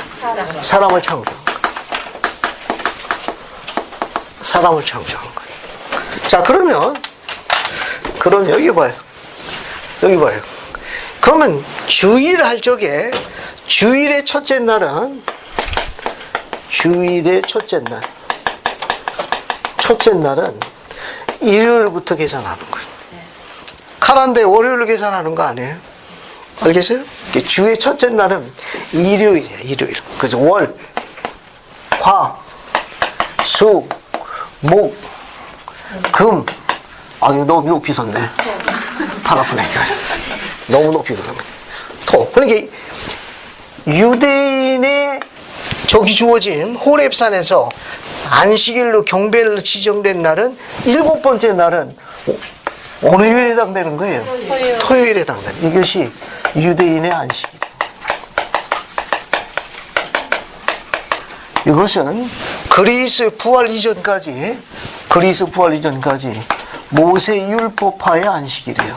사람을 창조한 거예요. 자, 그러면 여기 봐요. 그러면 주일 할 적에 주일의 첫째 날은 일요일부터 계산하는 거예요. 칼한데 월요일로 계산하는 거 아니에요? 알겠어요? 주의 첫째 날은 일요일이에요. 일요일. 그래서 월, 화, 수, 목, 금. 아, 이거 너무 높이 섰네. 팔 아프네. 너무 높이 섰네. 토. 그러니까 유대인의 저기 주어진 호렙산에서 안식일로 경배를 지정된 날은 일곱 번째 날은 어느 요일에 해당되는 거예요? 토요일에 해당되는. 이것이 유대인의 안식일. 이것은 그리스 부활 이전까지 모세 율법하의 안식일이에요.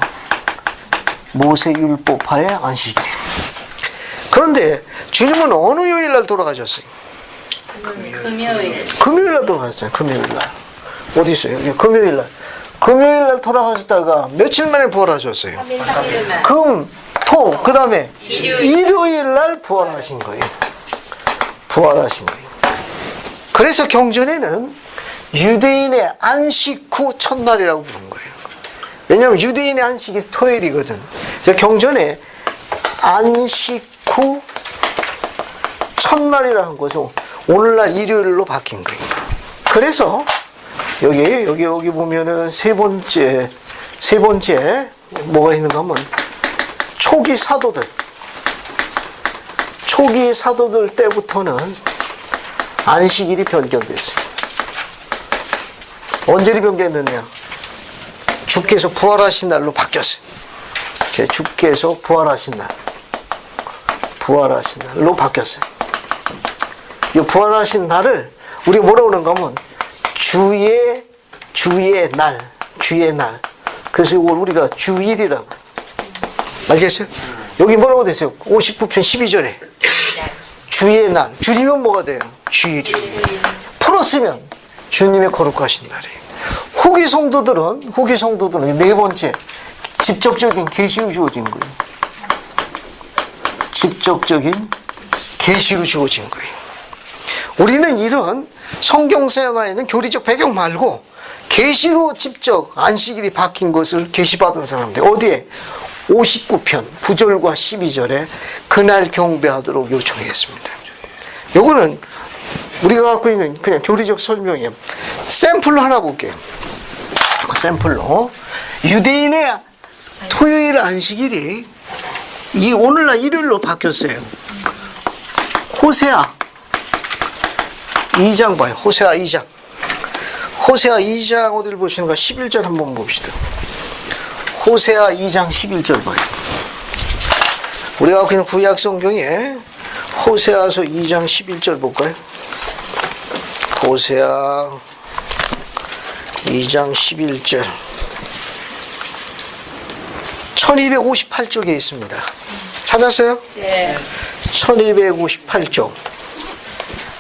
그런데 주님은 어느 요일날 돌아가셨어요? 금요일날 돌아가셨어요. 금요일날. 어디 있어요? 여기 금요일날 돌아가셨다가 며칠 만에 부활하셨어요? 금, 토, 그 다음에 일요일날 부활하신 거예요. 그래서 경전에는 유대인의 안식 후 첫날이라고 부른 거예요. 왜냐하면 유대인의 안식이 토요일이거든. 그래서 경전에 안식 후 첫날이라는 것은 오늘날 일요일로 바뀐 거예요. 그래서 여기 보면은 세 번째 뭐가 있는가 하면 초기 사도들 때부터는 안식일이 변경됐어요. 언제 변경됐느냐? 주께서 부활하신 날로 바뀌었어요. 주께서 부활하신 날로 바뀌었어요. 이 부활하신 날을 우리가 뭐라고 그러는가 하면 주의 날. 그래서 이걸 우리가 주일이라고. 알겠어요? 여기 뭐라고 됐어요? 59편 12절에 주의 날. 주이면 뭐가 돼요? 주일이. 풀었으면 주님의 거룩하신 날이에요. 후기 성도들은 네 번째 직접적인 계시로 주어진 거예요. 우리는 이런 성경서에 있는 교리적 배경 말고 계시로 직접 안식일이 바뀐 것을 계시받은 사람들. 어디에? 59편 9절과 12절에 그날 경배하도록 요청했습니다. 요거는 우리가 갖고 있는 그냥 교리적 설명이에요. 샘플로 하나 볼게요. 샘플로. 유대인의 토요일 안식일이 이 오늘날 일요일로 바뀌었어요. 호세아 2장 봐요. 호세아 2장 어디를 보시는가? 11절 한번 봅시다. 호세아 2장 11절 봐요. 우리가 갖고 있는 구약 성경에 호세아서 2장 11절 볼까요? 호세아 2장 11절 1258쪽에 있습니다. 찾았어요? 네. 1258쪽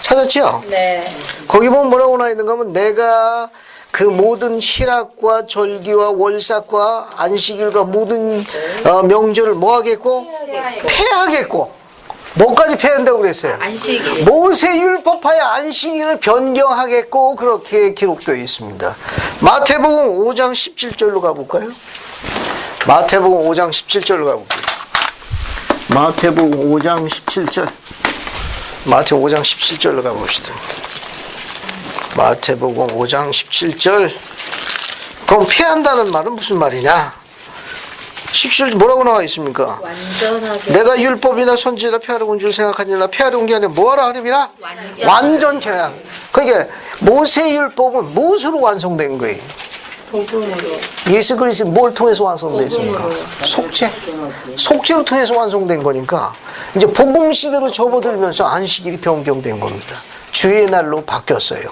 찾았죠? 네. 거기 보면 뭐라고 나와 있는가 하면 내가 그 모든 희락과 절기와 월삭과 안식일과 모든 명절을 뭐 하겠고? 폐하겠고. 뭐까지 폐한다고 그랬어요? 안식일. 모세 율법하여 안식일을 변경하겠고. 그렇게 기록되어 있습니다. 마태복음 5장 17절로 가볼까요? 마태복음 5장 17절로 가볼게요. 마태복음 5장 17절. 마태복음 5장 17절로 가봅시다. 마태복음 5장 17절. 그럼 피한다는 말은 무슨 말이냐? 17절 뭐라고 나와 있습니까? 완전하게. 내가 율법이나 선지자 피하려고 온 줄 생각하니라. 피하려고 온 게 아니라 뭐하라 하느니라? 완전케. 그러니까 모세 율법은 무엇으로 완성된 거예요? 복음으로. 예수 그리스도 뭘 통해서 완성됐습니까? 속죄. 속죄로 통해서 완성된 거니까 이제 복음 시대로 접어들면서 안식일이 변경된 겁니다. 주의 날로 바뀌었어요.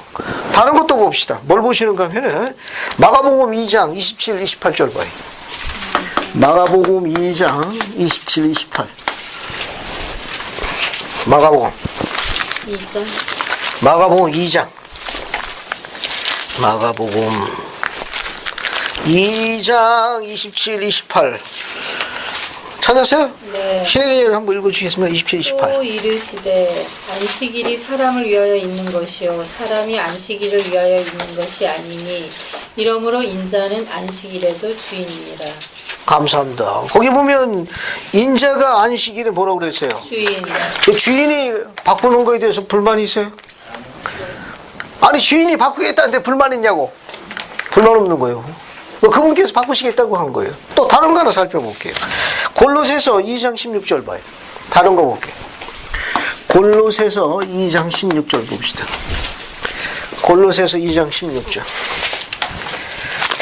다른 것도 봅시다. 뭘 보시는가 하면은 마가복음 2장 27, 28절 봐요. 마가복음 2장 27, 28. 마가복음 2장. 마가복음 2장. 마가복음 2장 27, 28. 찾았어요? 네. 신의 계절 한번 읽어주시겠습니까? 27, 28. 또 이르시되 안식일이 사람을 위하여 있는 것이요 사람이 안식일을 위하여 있는 것이 아니니 이러므로 인자는 안식일에도 주인이니라. 감사합니다. 거기 보면 인자가 안식일에 뭐라고 그랬어요? 주인이라. 그 주인이 바꾸는 거에 대해서 불만이 있어요? 아니 주인이 바꾸겠다는데 불만 있냐고? 불만 없는 거예요. 그분께서 바꾸시겠다고 한 거예요. 또 다른 거 하나 살펴볼게요. 골로새서 2장 16절 봐요. 다른 거 볼게요. 골로새서 2장 16절 봅시다. 골로새서 2장 16절.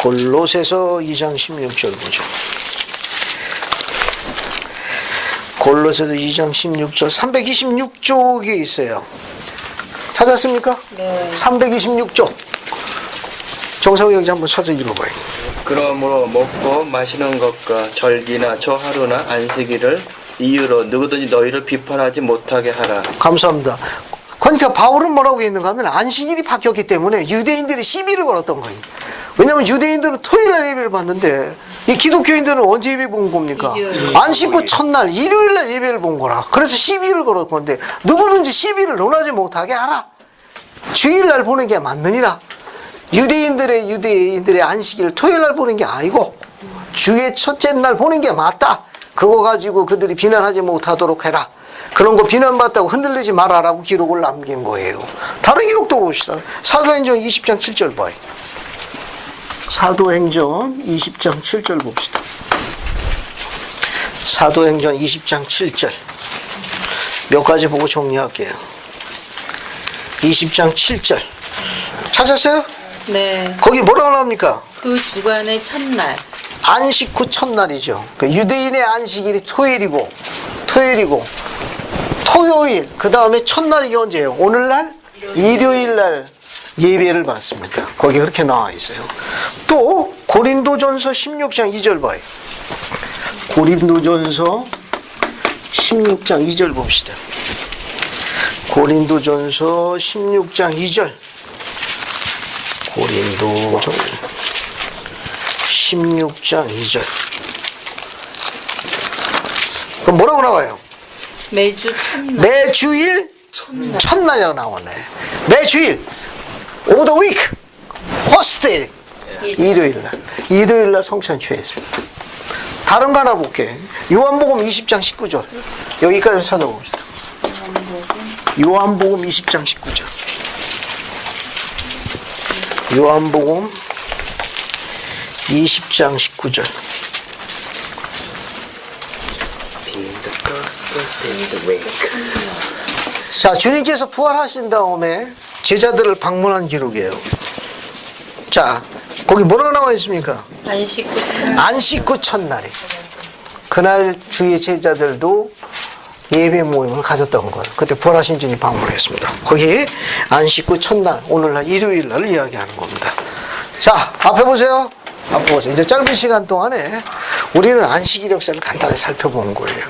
골로새서 2장 16절 보죠. 골로새서 2장 16절 326쪽에 있어요. 찾았습니까? 네. 326쪽. 정상우 형제 한번 찾아 읽어봐요. 그러므로 먹고 마시는 것과 절기나 저 하루나 안식일을 이유로 누구든지 너희를 비판하지 못하게 하라. 감사합니다. 그러니까 바울은 뭐라고 했는가 하면 안식일이 바뀌었기 때문에 유대인들이 시비를 걸었던 거예요. 왜냐하면 유대인들은 토요일날 예배를 받는데 이 기독교인들은 언제 예배 본 겁니까? 안식구 첫날 일요일날 예배를 본 거라. 그래서 시비를 걸었 건데 누구든지 시비를 논하지 못하게 하라. 주일날 보는 게 맞느니라. 유대인들의 안식일을 토요일날 보는 게 아니고 주의 첫째 날 보는 게 맞다. 그거 가지고 그들이 비난하지 못하도록 해라. 그런 거 비난받다고 흔들리지 말아라고 기록을 남긴 거예요. 다른 기록도 봅시다. 사도행전 20장 7절 봐요. 사도행전 20장 7절 봅시다. 사도행전 20장 7절. 몇 가지 보고 정리할게요. 20장 7절. 찾았어요? 네. 거기 뭐라고 나옵니까? 그 주간의 첫날. 안식 후 첫날이죠. 그 유대인의 안식일이 토요일, 그 다음에 첫날이 언제예요? 오늘날? 일요일날 예배를 받습니다. 거기 그렇게 나와 있어요. 또 고린도전서 16장 2절 봐요. 고린도전서 16장 2절 봅시다. 고린도전서 16장 2절. 고린도전 16장 2절. 그럼 뭐라고 나와요? 매주 첫날. 매주일 첫날이라고 나오네. 매주일 over the week first day 일요일날 성찬 취했습니다. 다른 거 하나 볼게. 요한복음 20장 19절. 여기까지 찾아봅시다. 요한복음 20장 19절. 요한복음 20장 19절. 자, 주님께서 부활하신 다음에 제자들을 방문한 기록이에요. 자, 거기 뭐라고 나와 있습니까? 안식 후 첫날이. 그날 주의 제자들도 예배 모임을 가졌던 거예요. 그때 부활하신 주님 방문했습니다. 거기 안식 후 첫날, 오늘날 일요일날 이야기하는 겁니다. 자, 앞에 보세요. 앞에 보세요. 이제 짧은 시간 동안에 우리는 안식일 역사를 간단히 살펴본 거예요.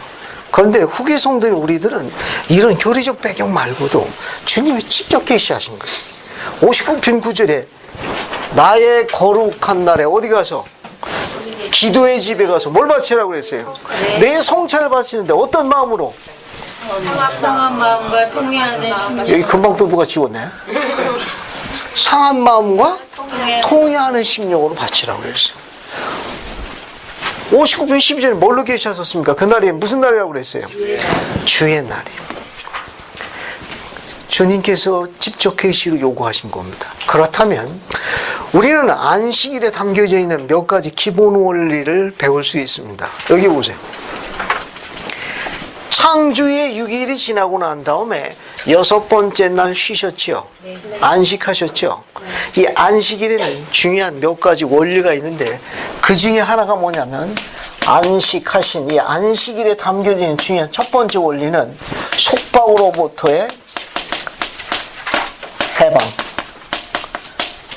그런데 후기 성도인 우리들은 이런 교리적 배경 말고도 주님이 직접 계시하신 거예요. 59편 9절에 나의 거룩한 날에 어디 가서? 기도의 집에 가서 뭘 바치라고 그랬어요? 내 성찬을 바치는데 어떤 마음으로? 상한 마음과 통회하는 심령. 여기 금방 또 누가 지웠네. 상한 마음과 통회하는 심령으로 바치라고 그랬어요. 59편 12절에 뭘로 계시하셨습니까? 그날이 무슨 날이라고 그랬어요? 주의 날이에요. 주님께서 직접 계시로 요구하신 겁니다. 그렇다면 우리는 안식일에 담겨져 있는 몇 가지 기본 원리를 배울 수 있습니다. 여기 보세요. 창조의 6일이 지나고 난 다음에 6번째 날 쉬셨죠. 안식하셨죠. 이 안식일에는 중요한 몇 가지 원리가 있는데 그 중에 하나가 뭐냐면 안식하신 이 안식일에 담겨져 있는 중요한 첫 번째 원리는 속박으로부터의 해방,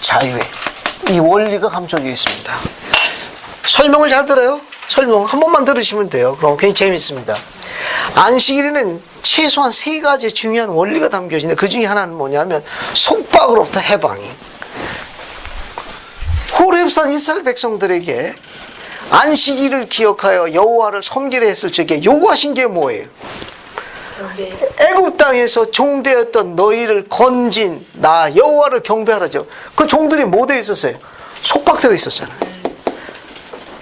자유에 이 원리가 감춰져 있습니다. 설명을 잘 들어요? 설명 한 번만 들으시면 돼요. 그럼 굉장히 재밌습니다. 안식일에는 최소한 3가지 중요한 원리가 담겨져 있는데 그 중에 하나는 뭐냐면 속박으로부터 해방이. 호렙산 이스라엘 백성들에게 안식일을 기억하여 여호와를 섬기려 했을 적에 요구하신 게 뭐예요? 애굽 땅에서 종되었던 너희를 건진 나 여호와를 경배하라죠. 그 종들이 뭐 되어 있었어요? 속박되어 있었잖아요.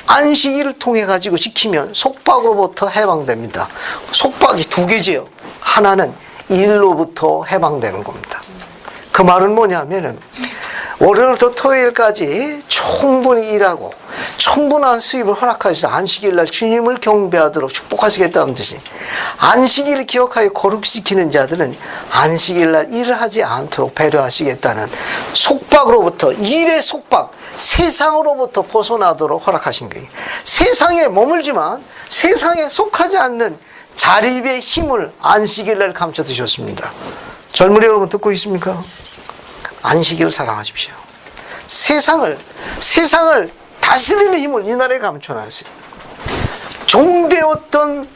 안식일을 통해 가지고 지키면 속박으로부터 해방됩니다. 속박이 2개지요. 하나는 일로부터 해방되는 겁니다. 그 말은 뭐냐면은 월요일부터 토요일까지 충분히 일하고 충분한 수입을 허락하셔서 안식일날 주님을 경배하도록 축복하시겠다는 뜻이. 안식일을 기억하여 거룩히 지키는 자들은 안식일날 일을 하지 않도록 배려하시겠다는 속박으로부터, 일의 속박, 세상으로부터 벗어나도록 허락하신 거예요. 세상에 머물지만 세상에 속하지 않는 자립의 힘을 안식일날 감춰 두셨습니다. 젊은이 여러분 듣고 있습니까? 안식일을 사랑하십시오. 세상을 다스리는 힘을 이 나라에 감춰놨어요. 종되었던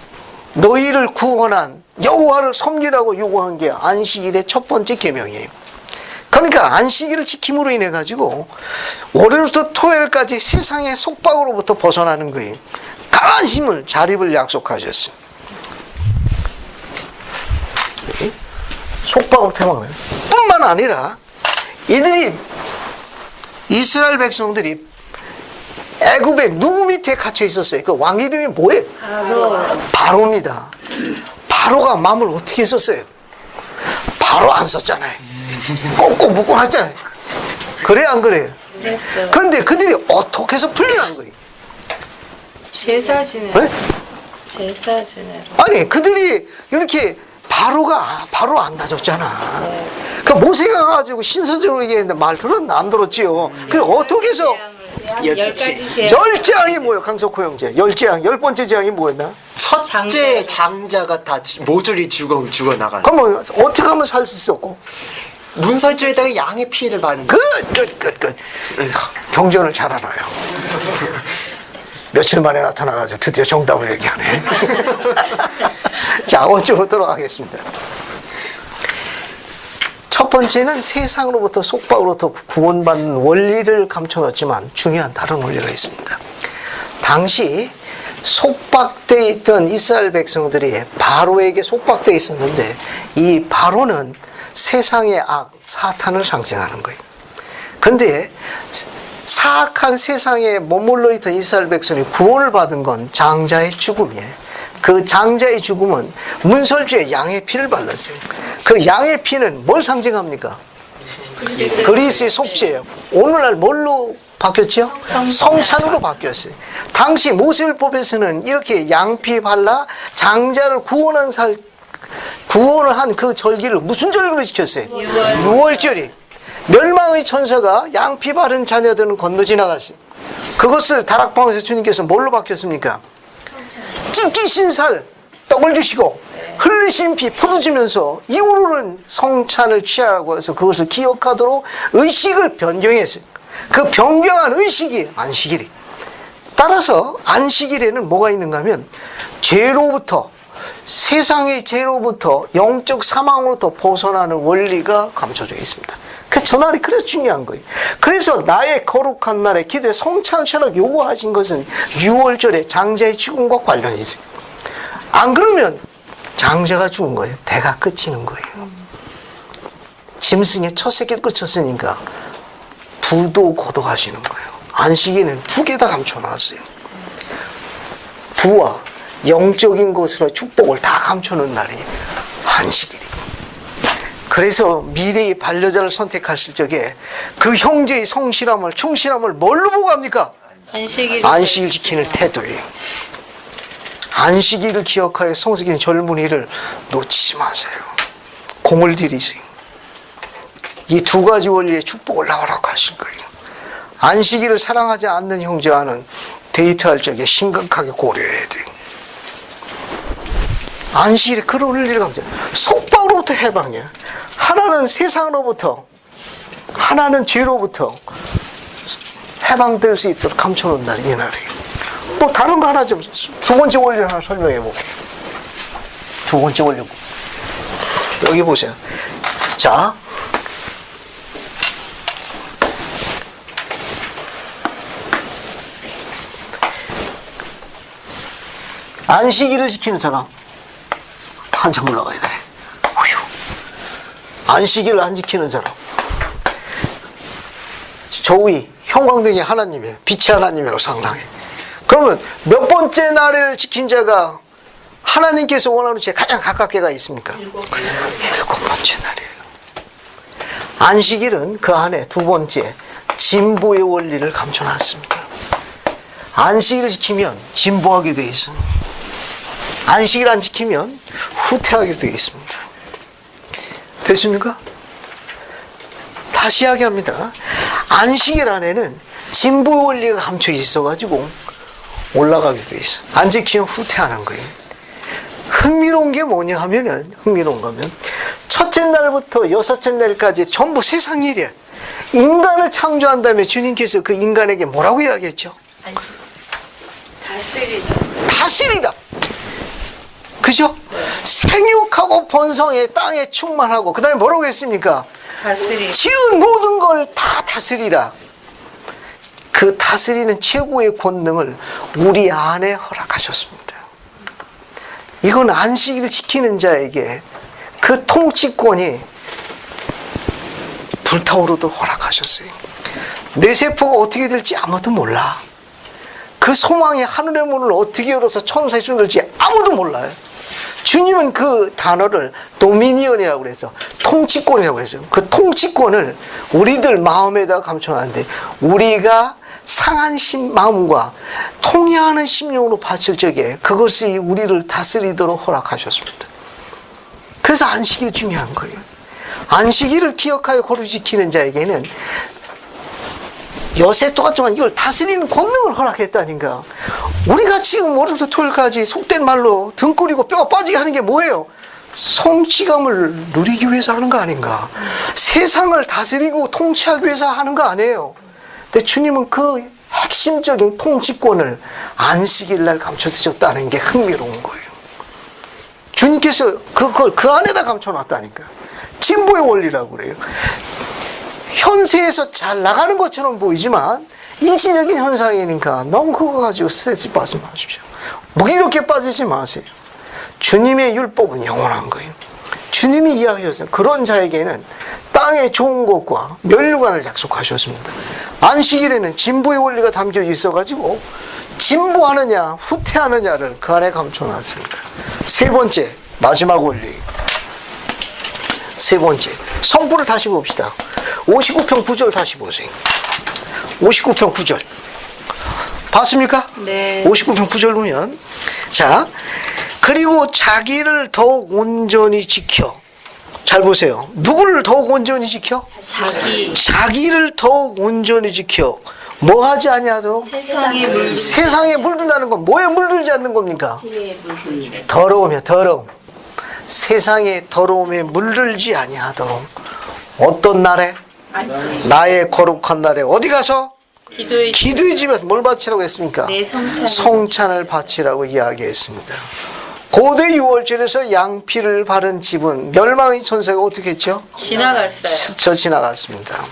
너희를 구원한 여호와를 섬기라고 요구한 게 안식일의 첫 번째 계명이에요. 그러니까 안식일을 지킴으로 인해 가지고 월요일부터 토요일까지 세상의 속박으로부터 벗어나는 거예요. 강한 힘을, 자립을 약속하셨어요. 속박으로 태망해요. 뿐만 아니라 이들이 이스라엘 백성들이 애굽의 누구 밑에 갇혀 있었어요? 그 왕 이름이 뭐예요? 바로입니다. 바로가 마음을 어떻게 했었어요? 바로 안 썼잖아요. 꼭꼭 묶어놨잖아요. 그래 안 그래요? 그랬어요. 그런데 그들이 어떻게 해서 풀려난 거예요? 제사 지내. 네? 제사 지내. 아니 그들이 이렇게 바로 안 다졌잖아. 네. 그 모세가 가지고 신서적으로 얘기했는데 말 들었나? 안 들었지요. 그 어떻게 해서 10가지 재앙. 10재앙이 뭐예요? 강석호 형제. 10재앙. 10번째 재앙이 뭐였나? 첫째 장자가 다 모조리 죽어나가는. 그러면 어떻게 하면 살 수 있었고? 문설주에다가 양의 피해를 받는. 끝. 경전을 잘 알아요. 며칠 만에 나타나가지고 드디어 정답을 얘기하네. 자, 원쪽으로 돌아가겠습니다. 첫 번째는 세상으로부터 속박으로부터 구원받는 원리를 감춰놓지만 중요한 다른 원리가 있습니다. 당시 속박되어 있던 이스라엘 백성들이 바로에게 속박되어 있었는데 이 바로는 세상의 악, 사탄을 상징하는 거예요. 그런데 사악한 세상에 머물러 있던 이스라엘 백성이 구원을 받은 건 장자의 죽음이에요. 그 장자의 죽음은 문설주에 양의 피를 발랐어요. 그 양의 피는 뭘 상징합니까? 그리스의 속죄예요. 오늘날 뭘로 바뀌었죠? 성찬으로 바뀌었어요. 당시 모세율법에서는 이렇게 양피 발라 장자를 구원을 한 그 절기를 무슨 절기로 지켰어요? 6월절이. 멸망의 천사가 양피 바른 자녀들은 건너 지나갔어요. 그것을 다락방에서 주님께서 뭘로 바뀌었습니까? 찢기신 살 떡을 주시고 흘리신 피 포도 주면서 이후로는 성찬을 취하라고 해서 그것을 기억하도록 의식을 변경했어요. 그 변경한 의식이 안식일이. 따라서 안식일에는 뭐가 있는가 하면 죄로부터, 세상의 죄로부터, 영적 사망으로부터 벗어나는 원리가 감춰져 있습니다. 저 날이 그래서 중요한 거예요. 그래서 나의 거룩한 날에 기도에 성찬을 취하라고 요구하신 것은 6월절에 장자의 죽음과 관련이 있어요. 안 그러면 장자가 죽은 거예요. 대가 끝이는 거예요. 짐승의 첫 새끼 끝쳤으니까 부도 고독하시는 거예요. 안식일에는 2개 다 감춰놨어요. 부와 영적인 것으로 축복을 다 감춰놓은 날이 안식일이. 그래서 미래의 반려자를 선택하실 적에 그 형제의 성실함을, 충실함을 뭘로 보고 합니까? 안식일 지키는 태도예요. 안식일을 기억하여 성숙인 젊은이를 놓치지 마세요. 공을 들이세요. 이 두 가지 원리의 축복을 나오라고 하실 거예요. 안식일을 사랑하지 않는 형제와는 데이트할 적에 심각하게 고려해야 돼요. 안식일에 그런 일을 감죠. 속박으로부터 해방이야. 하나는 세상으로부터, 하나는 죄로부터 해방될 수 있도록 감춰놓은 날이 이 날이에요. 또 다른 거 하나 좀, 두 번째 원리 하나 설명해 볼게요. 두 번째 원리. 여기 보세요. 자, 안식일을 지키는 사람 한참 올라가야 돼. 안식일을 안 지키는 사람, 저위 형광등이 하나님이에요. 빛이 하나님이라고 상당해. 그러면 몇 번째 날을 지킨 자가 하나님께서 원하는 죄에 가장 가깝게 가 있습니까? 일곱 번째 날이에요. 안식일은 그 안에 두 번째 진보의 원리를 감춰놨습니다. 안식일을 지키면 진보하게 되어 있습니다. 안식일 안 지키면 후퇴하게 되어 있습니다. 됐습니까? 다시 이야기합니다. 안식일 안에는 진보 원리가 감춰 있어가지고 올라가게 돼 있어. 안 지키면 후퇴하는 거예요. 흥미로운 게 뭐냐 하면은, 흥미로운 거면, 첫째 날부터 여섯째 날까지 전부 세상 일이야. 인간을 창조한 다음에 주님께서 그 인간에게 뭐라고 이야기했죠? 다스리라. 그죠? 생육하고 번성해 땅에 충만하고, 그 다음에 뭐라고 했습니까? 지은 모든 걸 다 다스리라. 그 다스리는 최고의 권능을 우리 안에 허락하셨습니다. 이건 안식일을 지키는 자에게 그 통치권이 불타오르도록 허락하셨어요. 내 세포가 어떻게 될지 아무도 몰라. 그 소망의 하늘의 문을 어떻게 열어서 천사의 손을 들지 아무도 몰라요. 주님은 그 단어를 도미니언이라고 그래서 통치권이라고 그래서 그 통치권을 우리들 마음에다 감춰놨는데, 우리가 상한 마음과 통해하는 심령으로 바칠 적에 그것이 우리를 다스리도록 허락하셨습니다. 그래서 안식일이 중요한 거예요. 안식일을 기억하여 거룩히 지키는 자에게는 여세 동안 이걸 다스리는 권능을 허락했다니까. 우리가 지금 월요일부터 토요일까지 속된 말로 등골이고 뼈가 빠지게 하는 게 뭐예요? 성취감을 누리기 위해서 하는 거 아닌가? 세상을 다스리고 통치하기 위해서 하는 거 아니에요. 근데 주님은 그 핵심적인 통치권을 안식일 날 감춰주셨다는 게 흥미로운 거예요. 주님께서 그걸 그 안에다 감춰놨다니까. 진보의 원리라고 그래요. 현세에서 잘 나가는 것처럼 보이지만 일시적인 현상이니까 너무 그거 가지고 스트레스 빠지지 마십시오. 무기력에 빠지지 마세요. 주님의 율법은 영원한 거예요. 주님이 이야기하셨어요. 그런 자에게는 땅의 좋은 것과 멸류관을 약속하셨습니다. 안식일에는 진보의 원리가 담겨 있어가지고 진보하느냐 후퇴하느냐를 그 안에 감춰놨습니다. 세 번째, 마지막 원리. 세 번째, 성구를 다시 봅시다. 59편 9절 다시 보세요. 59편 9절 봤습니까? 네. 59편 9절 보면, 자, 그리고 자기를 더욱 온전히 지켜. 잘 보세요. 누구를 더욱 온전히 지켜? 자기를 더욱 온전히 지켜. 뭐 하지 아니하도록? 세상에 물든다는 건 뭐에 물들지 않는 겁니까? 더러우며 더러움. 세상의 더러움에 물들지 아니하도록. 어떤 날에? 나의 거룩한 날에 어디 가서? 기도의 집에서 뭘 바치라고 했습니까? 성찬을 바치라고 이야기했습니다. 고대 6월절에서 양피를 바른 집은 멸망의 천사가 어떻게 했죠? 지나갔어요. 지나갔습니다.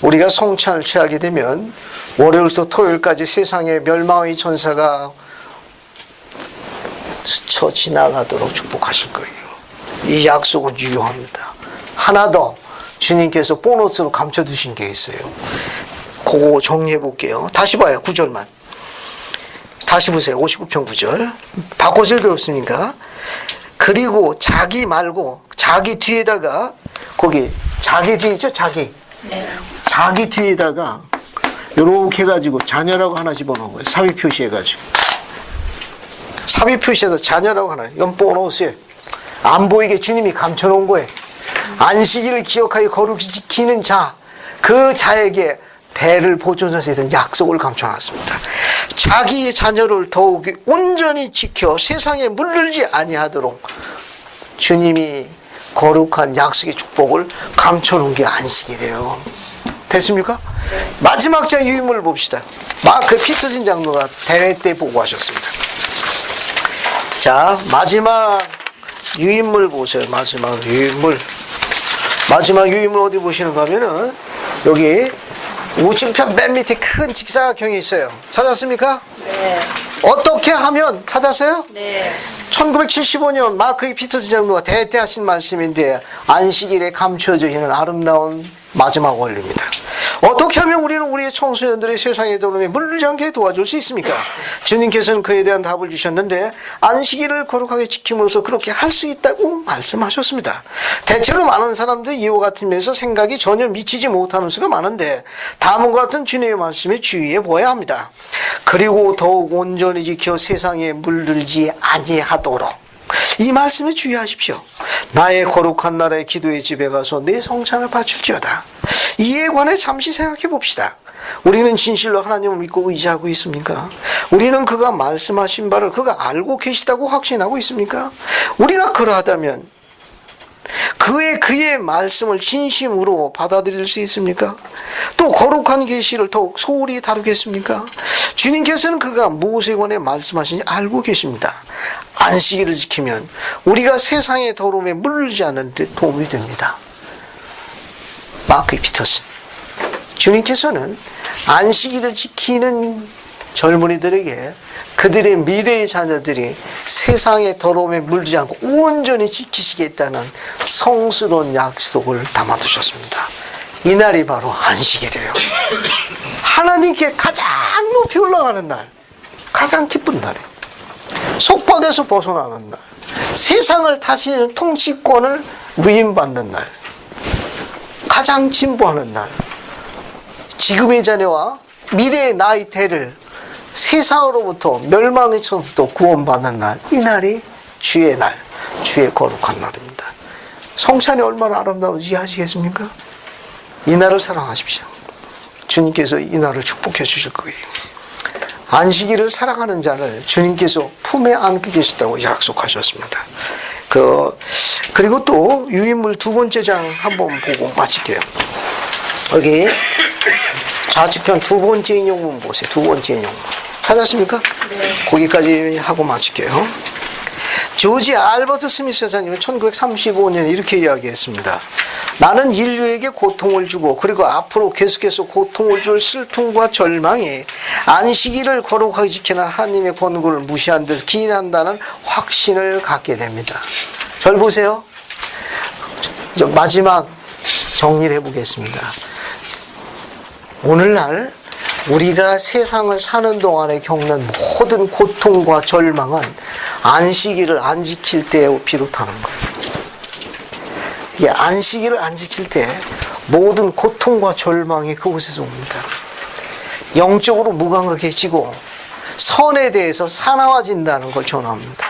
우리가 성찬을 취하게 되면 월요일부터 토요일까지 세상에 멸망의 천사가 스쳐 지나가도록 축복하실 거예요. 이 약속은 유효합니다. 하나 더 주님께서 보너스로 감춰두신 게 있어요. 그거 정리해 볼게요. 다시 봐요. 9절만. 다시 보세요. 59편 9절. 바꿔서 읽어봤습니까? 그리고 자기 말고 자기 뒤에다가 거기 자기 뒤에 있죠? 자기. 자기 뒤에다가 요렇게 해가지고 자녀라고 하나 집어넣은 거예요. 삽입 표시해가지고. 삽입 표시해서 자녀라고 하나 연봉 넣으세요. 안 보이게 주님이 감춰놓은 거예요. 안식일을 기억하여 거룩히 지키는 자, 그 자에게 대를 보존하셔야 되는 약속을 감춰놨습니다. 자기의 자녀를 더욱 온전히 지켜 세상에 물들지 아니하도록 주님이 거룩한 약속의 축복을 감춰놓은 게 안식이래요. 됐습니까? 마지막 장 유인물을 봅시다. 마크 피터슨 장로가 대회 때 보고하셨습니다. 자, 마지막 유인물 보세요. 마지막 유인물 어디 보시는가 하면은 여기 우측편 맨 밑에 큰 직사각형이 있어요. 찾았습니까? 네. 어떻게 하면 찾았어요? 네. 1975년 마크 피터슨 장로가 대대하신 말씀인데 안식일에 감춰져 있는 아름다운 마지막 원리입니다. 어떻게 하면 우리는 우리의 청소년들의 세상의 도움에 물들지 않게 도와줄 수 있습니까? 주님께서는 그에 대한 답을 주셨는데 안식일을 거룩하게 지킴으로써 그렇게 할 수 있다고 말씀하셨습니다. 대체로 많은 사람들이 이와 같은 면에서 생각이 전혀 미치지 못하는 수가 많은데 다음과 같은 주님의 말씀에 주의해 보아야 합니다. 그리고 더욱 온전히 지켜 세상에 물들지 아니하도록 이 말씀에 주의하십시오. 나의 거룩한 나라의 기도의 집에 가서 내 성찬을 바칠지어다. 이에 관해 잠시 생각해 봅시다. 우리는 진실로 하나님을 믿고 의지하고 있습니까? 우리는 그가 말씀하신 바를 그가 알고 계시다고 확신하고 있습니까? 우리가 그러하다면 그의 말씀을 진심으로 받아들일 수 있습니까? 또 거룩한 계시를 더욱 소홀히 다루겠습니까? 주님께서는 그가 무엇에 관해 말씀하시는지 알고 계십니다. 안식일을 지키면 우리가 세상의 더러움에 물들지 않는 데 도움이 됩니다. 마크 피터슨. 주님께서는 안식일을 지키는 젊은이들에게 그들의 미래의 자녀들이 세상의 더러움에 물들지 않고 온전히 지키시겠다는 성스러운 약속을 담아두셨습니다. 이날이 바로 안식일이에요. 하나님께 가장 높이 올라가는 날, 가장 기쁜 날이에요. 속박에서 벗어나는 날, 세상을 다스리는 통치권을 위임받는 날, 가장 진보하는 날, 지금의 자녀와 미래의 나의 대를 세상으로부터 멸망의 천수도 구원받는 날, 이 날이 주의 날, 주의 거룩한 날입니다. 성찬이 얼마나 아름다운지 이해하시겠습니까? 이 날을 사랑하십시오. 주님께서 이 날을 축복해 주실 거예요. 안식일을 사랑하는 자를 주님께서 품에 안고 계시다고 약속하셨습니다. 그리고 또 유인물 두 번째 장 한번 보고 마칠게요. 여기 좌측편 두 번째 인용문 보세요. 두 번째 인용문. 찾았습니까? 네. 거기까지 하고 마칠게요. 조지 알버트 스미스 회장님은 1935년에 이렇게 이야기했습니다. 나는 인류에게 고통을 주고 그리고 앞으로 계속해서 고통을 줄 슬픔과 절망이 안식일을 거룩하게 지키는 하나님의 권고를 무시한 데서 기인한다는 확신을 갖게 됩니다. 절 보세요. 마지막 정리를 해보겠습니다. 오늘날 우리가 세상을 사는 동안에 겪는 모든 고통과 절망은 안식일을 안 지킬 때에 비롯하는 거예요. 이 안식일을 안 지킬 때 모든 고통과 절망이 그곳에서 옵니다. 영적으로 무감각해지고 선에 대해서 사나워진다는 걸 전합니다.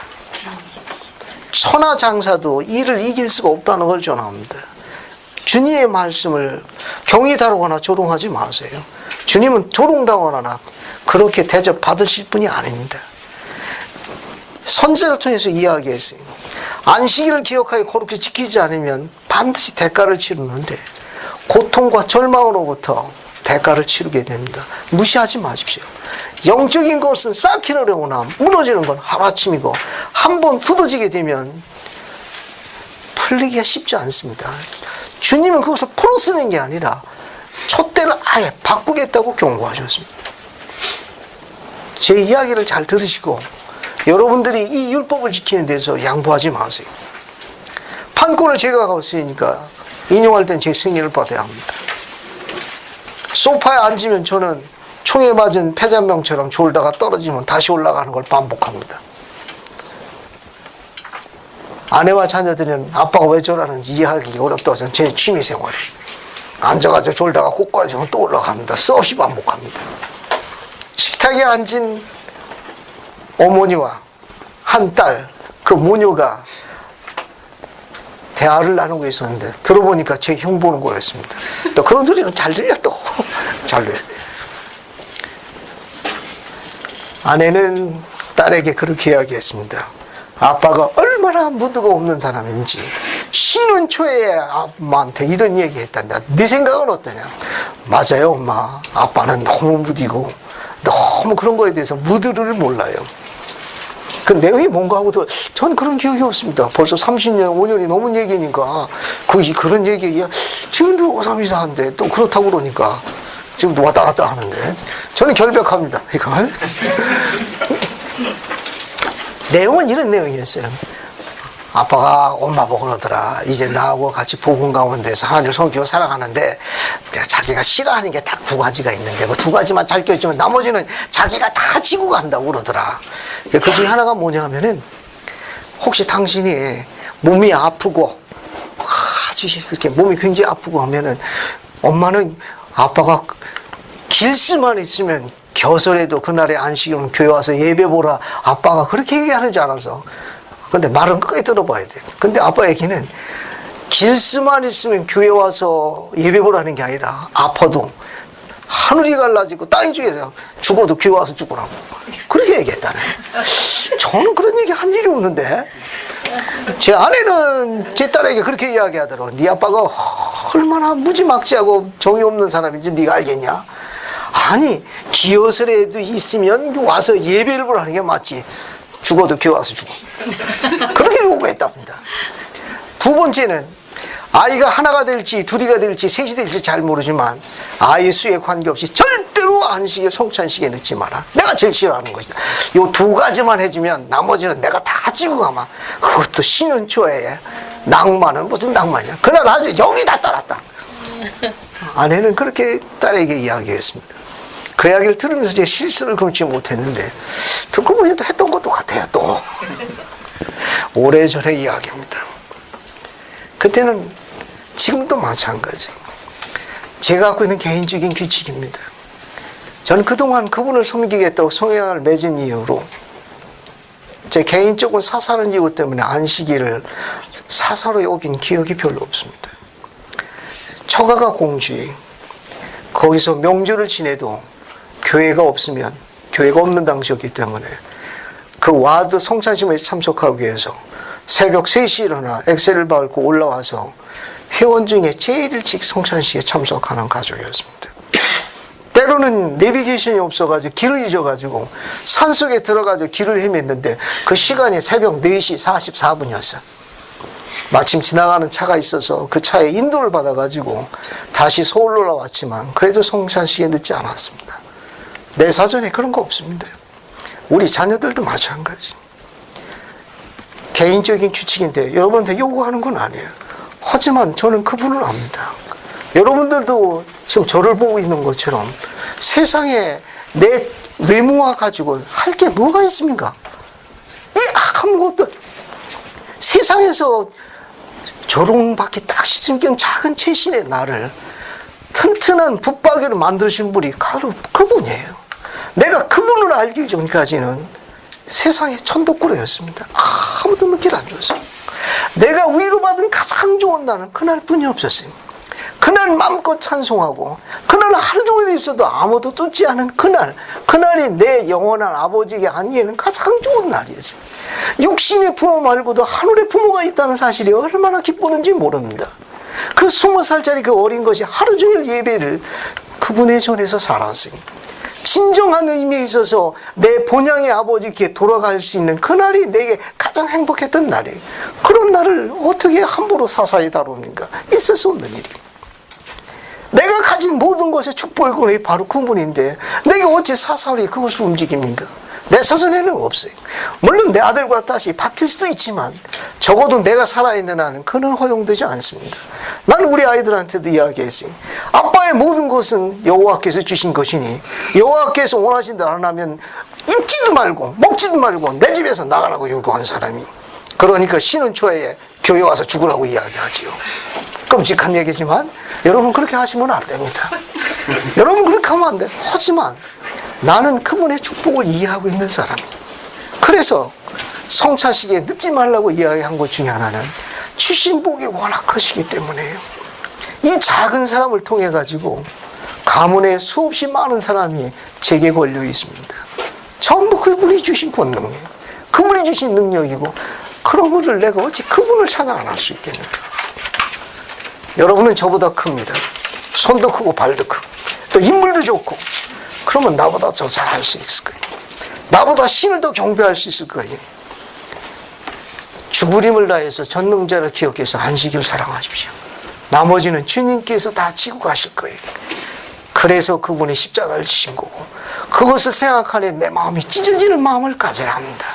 천하장사도 이를 이길 수가 없다는 걸 전합니다. 주님의 말씀을 경히 다루거나 조롱하지 마세요. 주님은 조롱당하거나 그렇게 대접받으실 분이 아닙니다. 선지자를 통해서 이야기했어요. 안식일을 기억하여 거룩히 지키지 않으면 반드시 대가를 치르는데 고통과 절망으로부터 대가를 치르게 됩니다. 무시하지 마십시오. 영적인 것은 쌓기려거나 무너지는 건 하루아침이고 한번 굳어지게 되면 풀리기가 쉽지 않습니다. 주님은 그것을 풀어쓰는 게 아니라 촛대를 아예 바꾸겠다고 경고하셨습니다. 제 이야기를 잘 들으시고 여러분들이 이 율법을 지키는 데서 양보하지 마세요. 판권을 제가 갖고 있으니까 인용할 땐 제 승인을 받아야 합니다. 소파에 앉으면 저는 총에 맞은 폐잔병처럼 졸다가 떨어지면 다시 올라가는 걸 반복합니다. 아내와 자녀들은 아빠가 왜 저러는지 이해하기 어렵다고 해서 제 취미생활. 앉아가지고 졸다가 꼬꾸라지면 또 올라갑니다. 수없이 반복합니다. 식탁에 앉은 어머니와 한 딸, 그 모녀가 대화를 나누고 있었는데 들어보니까 제 형 보는 거였습니다. 또 그런 소리는 잘 들려 또. 잘 들려. 아내는 딸에게 그렇게 이야기했습니다. 아빠가 얼마나 무드가 없는 사람인지 쉬는 초에 엄마한테 이런 얘기했단다. 네 생각은 어떠냐? 맞아요 엄마. 아빠는 너무 무디고 너무 그런 거에 대해서 무드를 몰라요. 그 내용이 뭔가 하고 전 그런 기억이 없습니다. 벌써 30년, 5년이 넘은 얘기니까 그런 얘기야. 지금도 오삼이사한데 또 그렇다고 그러니까 지금도 왔다 갔다 하는데 저는 결백합니다. 이걸. 내용은 이런 내용이었어요. 아빠가 엄마 보고 그러더라. 이제 나하고 같이 복음 가운데서 하나님을 섬기고 살아가는데 자기가 싫어하는 게 딱 두 가지가 있는데 그 두 가지만 잘 껴있으면 나머지는 자기가 다 지고 간다고 그러더라. 그 중에 하나가 뭐냐 하면은 혹시 당신이 몸이 아프고 아주 그렇게 몸이 굉장히 아프고 하면은 엄마는 아빠가 길수만 있으면 겨설에도 그날의 안식일은 교회 와서 예배 보라 아빠가 그렇게 얘기하는 줄 알아서. 근데 말은 끝까지 들어봐야 돼. 근데 아빠 얘기는 길수만 있으면 교회 와서 예배 보라는 게 아니라 아파도 하늘이 갈라지고 땅이 죽여서 죽어도 교회 와서 죽으라고 그렇게 얘기했다네. 저는 그런 얘기 한 일이 없는데 제 아내는 제 딸에게 그렇게 이야기하더라고. 네 아빠가 얼마나 무지막지하고 정이 없는 사람인지 네가 알겠냐? 아니 기어설에도 있으면 와서 예배를 보라는 게 맞지. 죽어도 교회 와서 죽어. 그렇게 요구했답니다. 두 번째는 아이가 하나가 될지 둘이가 될지 셋이 될지 잘 모르지만 아이 수에 관계없이 절대로 안식에 성찬식에 넣지 마라. 내가 제일 싫어하는 것이다. 요 두 가지만 해주면 나머지는 내가 다 지고 가마. 그것도 쉬는 초에 낭만은 무슨 낭만이야. 그날 아주 영이 다 따랐다. 아내는 그렇게 딸에게 이야기했습니다. 그 이야기를 들으면서 제 실수를 금치 못했는데 듣고 보니 또 했던 것도 같아요. 또 오래전의 이야기입니다. 그때는 지금도 마찬가지. 제가 갖고 있는 개인적인 규칙입니다. 저는 그동안 그분을 섬기겠다고 성향을 맺은 이유로 제 개인적인 사사로운 이유 때문에 안식일을 사사로 여긴 기억이 별로 없습니다. 처가가 공주에 거기서 명절을 지내도 교회가 없으면 교회가 없는 당시였기 때문에 그 와드 성찬식에 참석하기 위해서 새벽 3시에 일어나 엑셀을 밟고 올라와서 회원 중에 제일 일찍 성찬식에 참석하는 가족이었습니다. 때로는 내비게이션이 없어가지고 길을 잊어가지고 산속에 들어가서 길을 헤맸는데 그 시간이 새벽 4시 44분이었어요. 마침 지나가는 차가 있어서 그 차에 인도를 받아가지고 다시 서울로 올라왔지만 그래도 성찬식에 늦지 않았습니다. 내 사전에 그런 거 없습니다. 우리 자녀들도 마찬가지. 개인적인 규칙인데 여러분한테 요구하는 건 아니에요. 하지만 저는 그분을 압니다. 여러분들도 지금 저를 보고 있는 것처럼 세상에 내 외모와 가지고 할 게 뭐가 있습니까? 아무것도. 세상에서 조롱받기 딱 싫은 작은 최신의 나를 튼튼한 붙박이를 만드신 분이 바로 그분이에요. 내가 그분을 알기 전까지는 세상에 천덕꾸러였습니다. 아무도 눈길 안 줬어요. 내가 위로받은 가장 좋은 날은 그날뿐이 없었어요. 그날 마음껏 찬송하고 그날 하루 종일 있어도 아무도 뚫지 않은 그날이 내 영원한 아버지에게 아니에는 가장 좋은 날이었어요. 육신의 부모 말고도 하늘의 부모가 있다는 사실이 얼마나 기쁘는지 모릅니다. 그 20살짜리 그 어린 것이 하루 종일 예배를 그분의 전에서 살았어요. 진정한 의미에 있어서 내 본향의 아버지께 돌아갈 수 있는 그날이 내게 가장 행복했던 날이에요. 그런 날을 어떻게 함부로 사사히 다룹니까? 있을 수 없는 일이에요. 내가 가진 모든 것의 축복의 근원이 바로 그분인데 내가 어찌 사사히 그것을 움직입니까? 내 사전에는 없어요. 물론 내 아들과 딸이 바뀔 수도 있지만 적어도 내가 살아있는 한은 그는 허용되지 않습니다. 나는 우리 아이들한테도 이야기했어요. 아빠의 모든 것은 여호와께서 주신 것이니 여호와께서 원하신 대로 안 하면 입지도 말고 먹지도 말고 내 집에서 나가라고 요구한 사람이, 그러니까 쉬는 초에 교회 와서 죽으라고 이야기하지요. 끔찍한 얘기지만 여러분 그렇게 하시면 안 됩니다. 여러분 그렇게 하면 안 돼요. 하지만 나는 그분의 축복을 이해하고 있는 사람이, 그래서 성찬식에 늦지 말라고 이야기한 것 중에 하나는 주신 복이 워낙 크시기 때문에요. 이 작은 사람을 통해 가지고 가문에 수없이 많은 사람이 제게 걸려 있습니다. 전부 그분이 주신 권능이에요. 그분이 주신 능력이고, 그런 분을 내가 어찌 그분을 찬양 안 할 수 있겠는가. 여러분은 저보다 큽니다. 손도 크고 발도 크고 또 인물도 좋고, 그러면 나보다 더 잘할 수 있을 거예요. 나보다 신을 더 경배할 수 있을 거예요. 죽으림을 다해서 전능자를 기억해서 안식일 사랑하십시오. 나머지는 주님께서 다 지고 가실 거예요. 그래서 그분이 십자가를 지신 거고, 그것을 생각하니 내 마음이 찢어지는 마음을 가져야 합니다.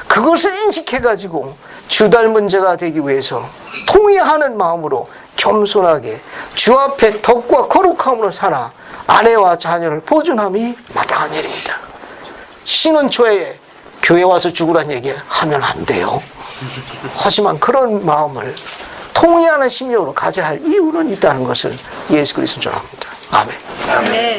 그것을 인식해가지고 주 닮은 자가 되기 위해서 통회하는 마음으로 겸손하게 주 앞에 덕과 거룩함으로 살아 아내와 자녀를 보존함이 마땅한 일입니다. 쉬는 초에 교회 와서 죽으란 얘기 하면 안 돼요. 하지만 그런 마음을 통회하는 심령으로 가져야 할 이유는 있다는 것을 예수 그리스도는 전합니다. 아멘. 아멘.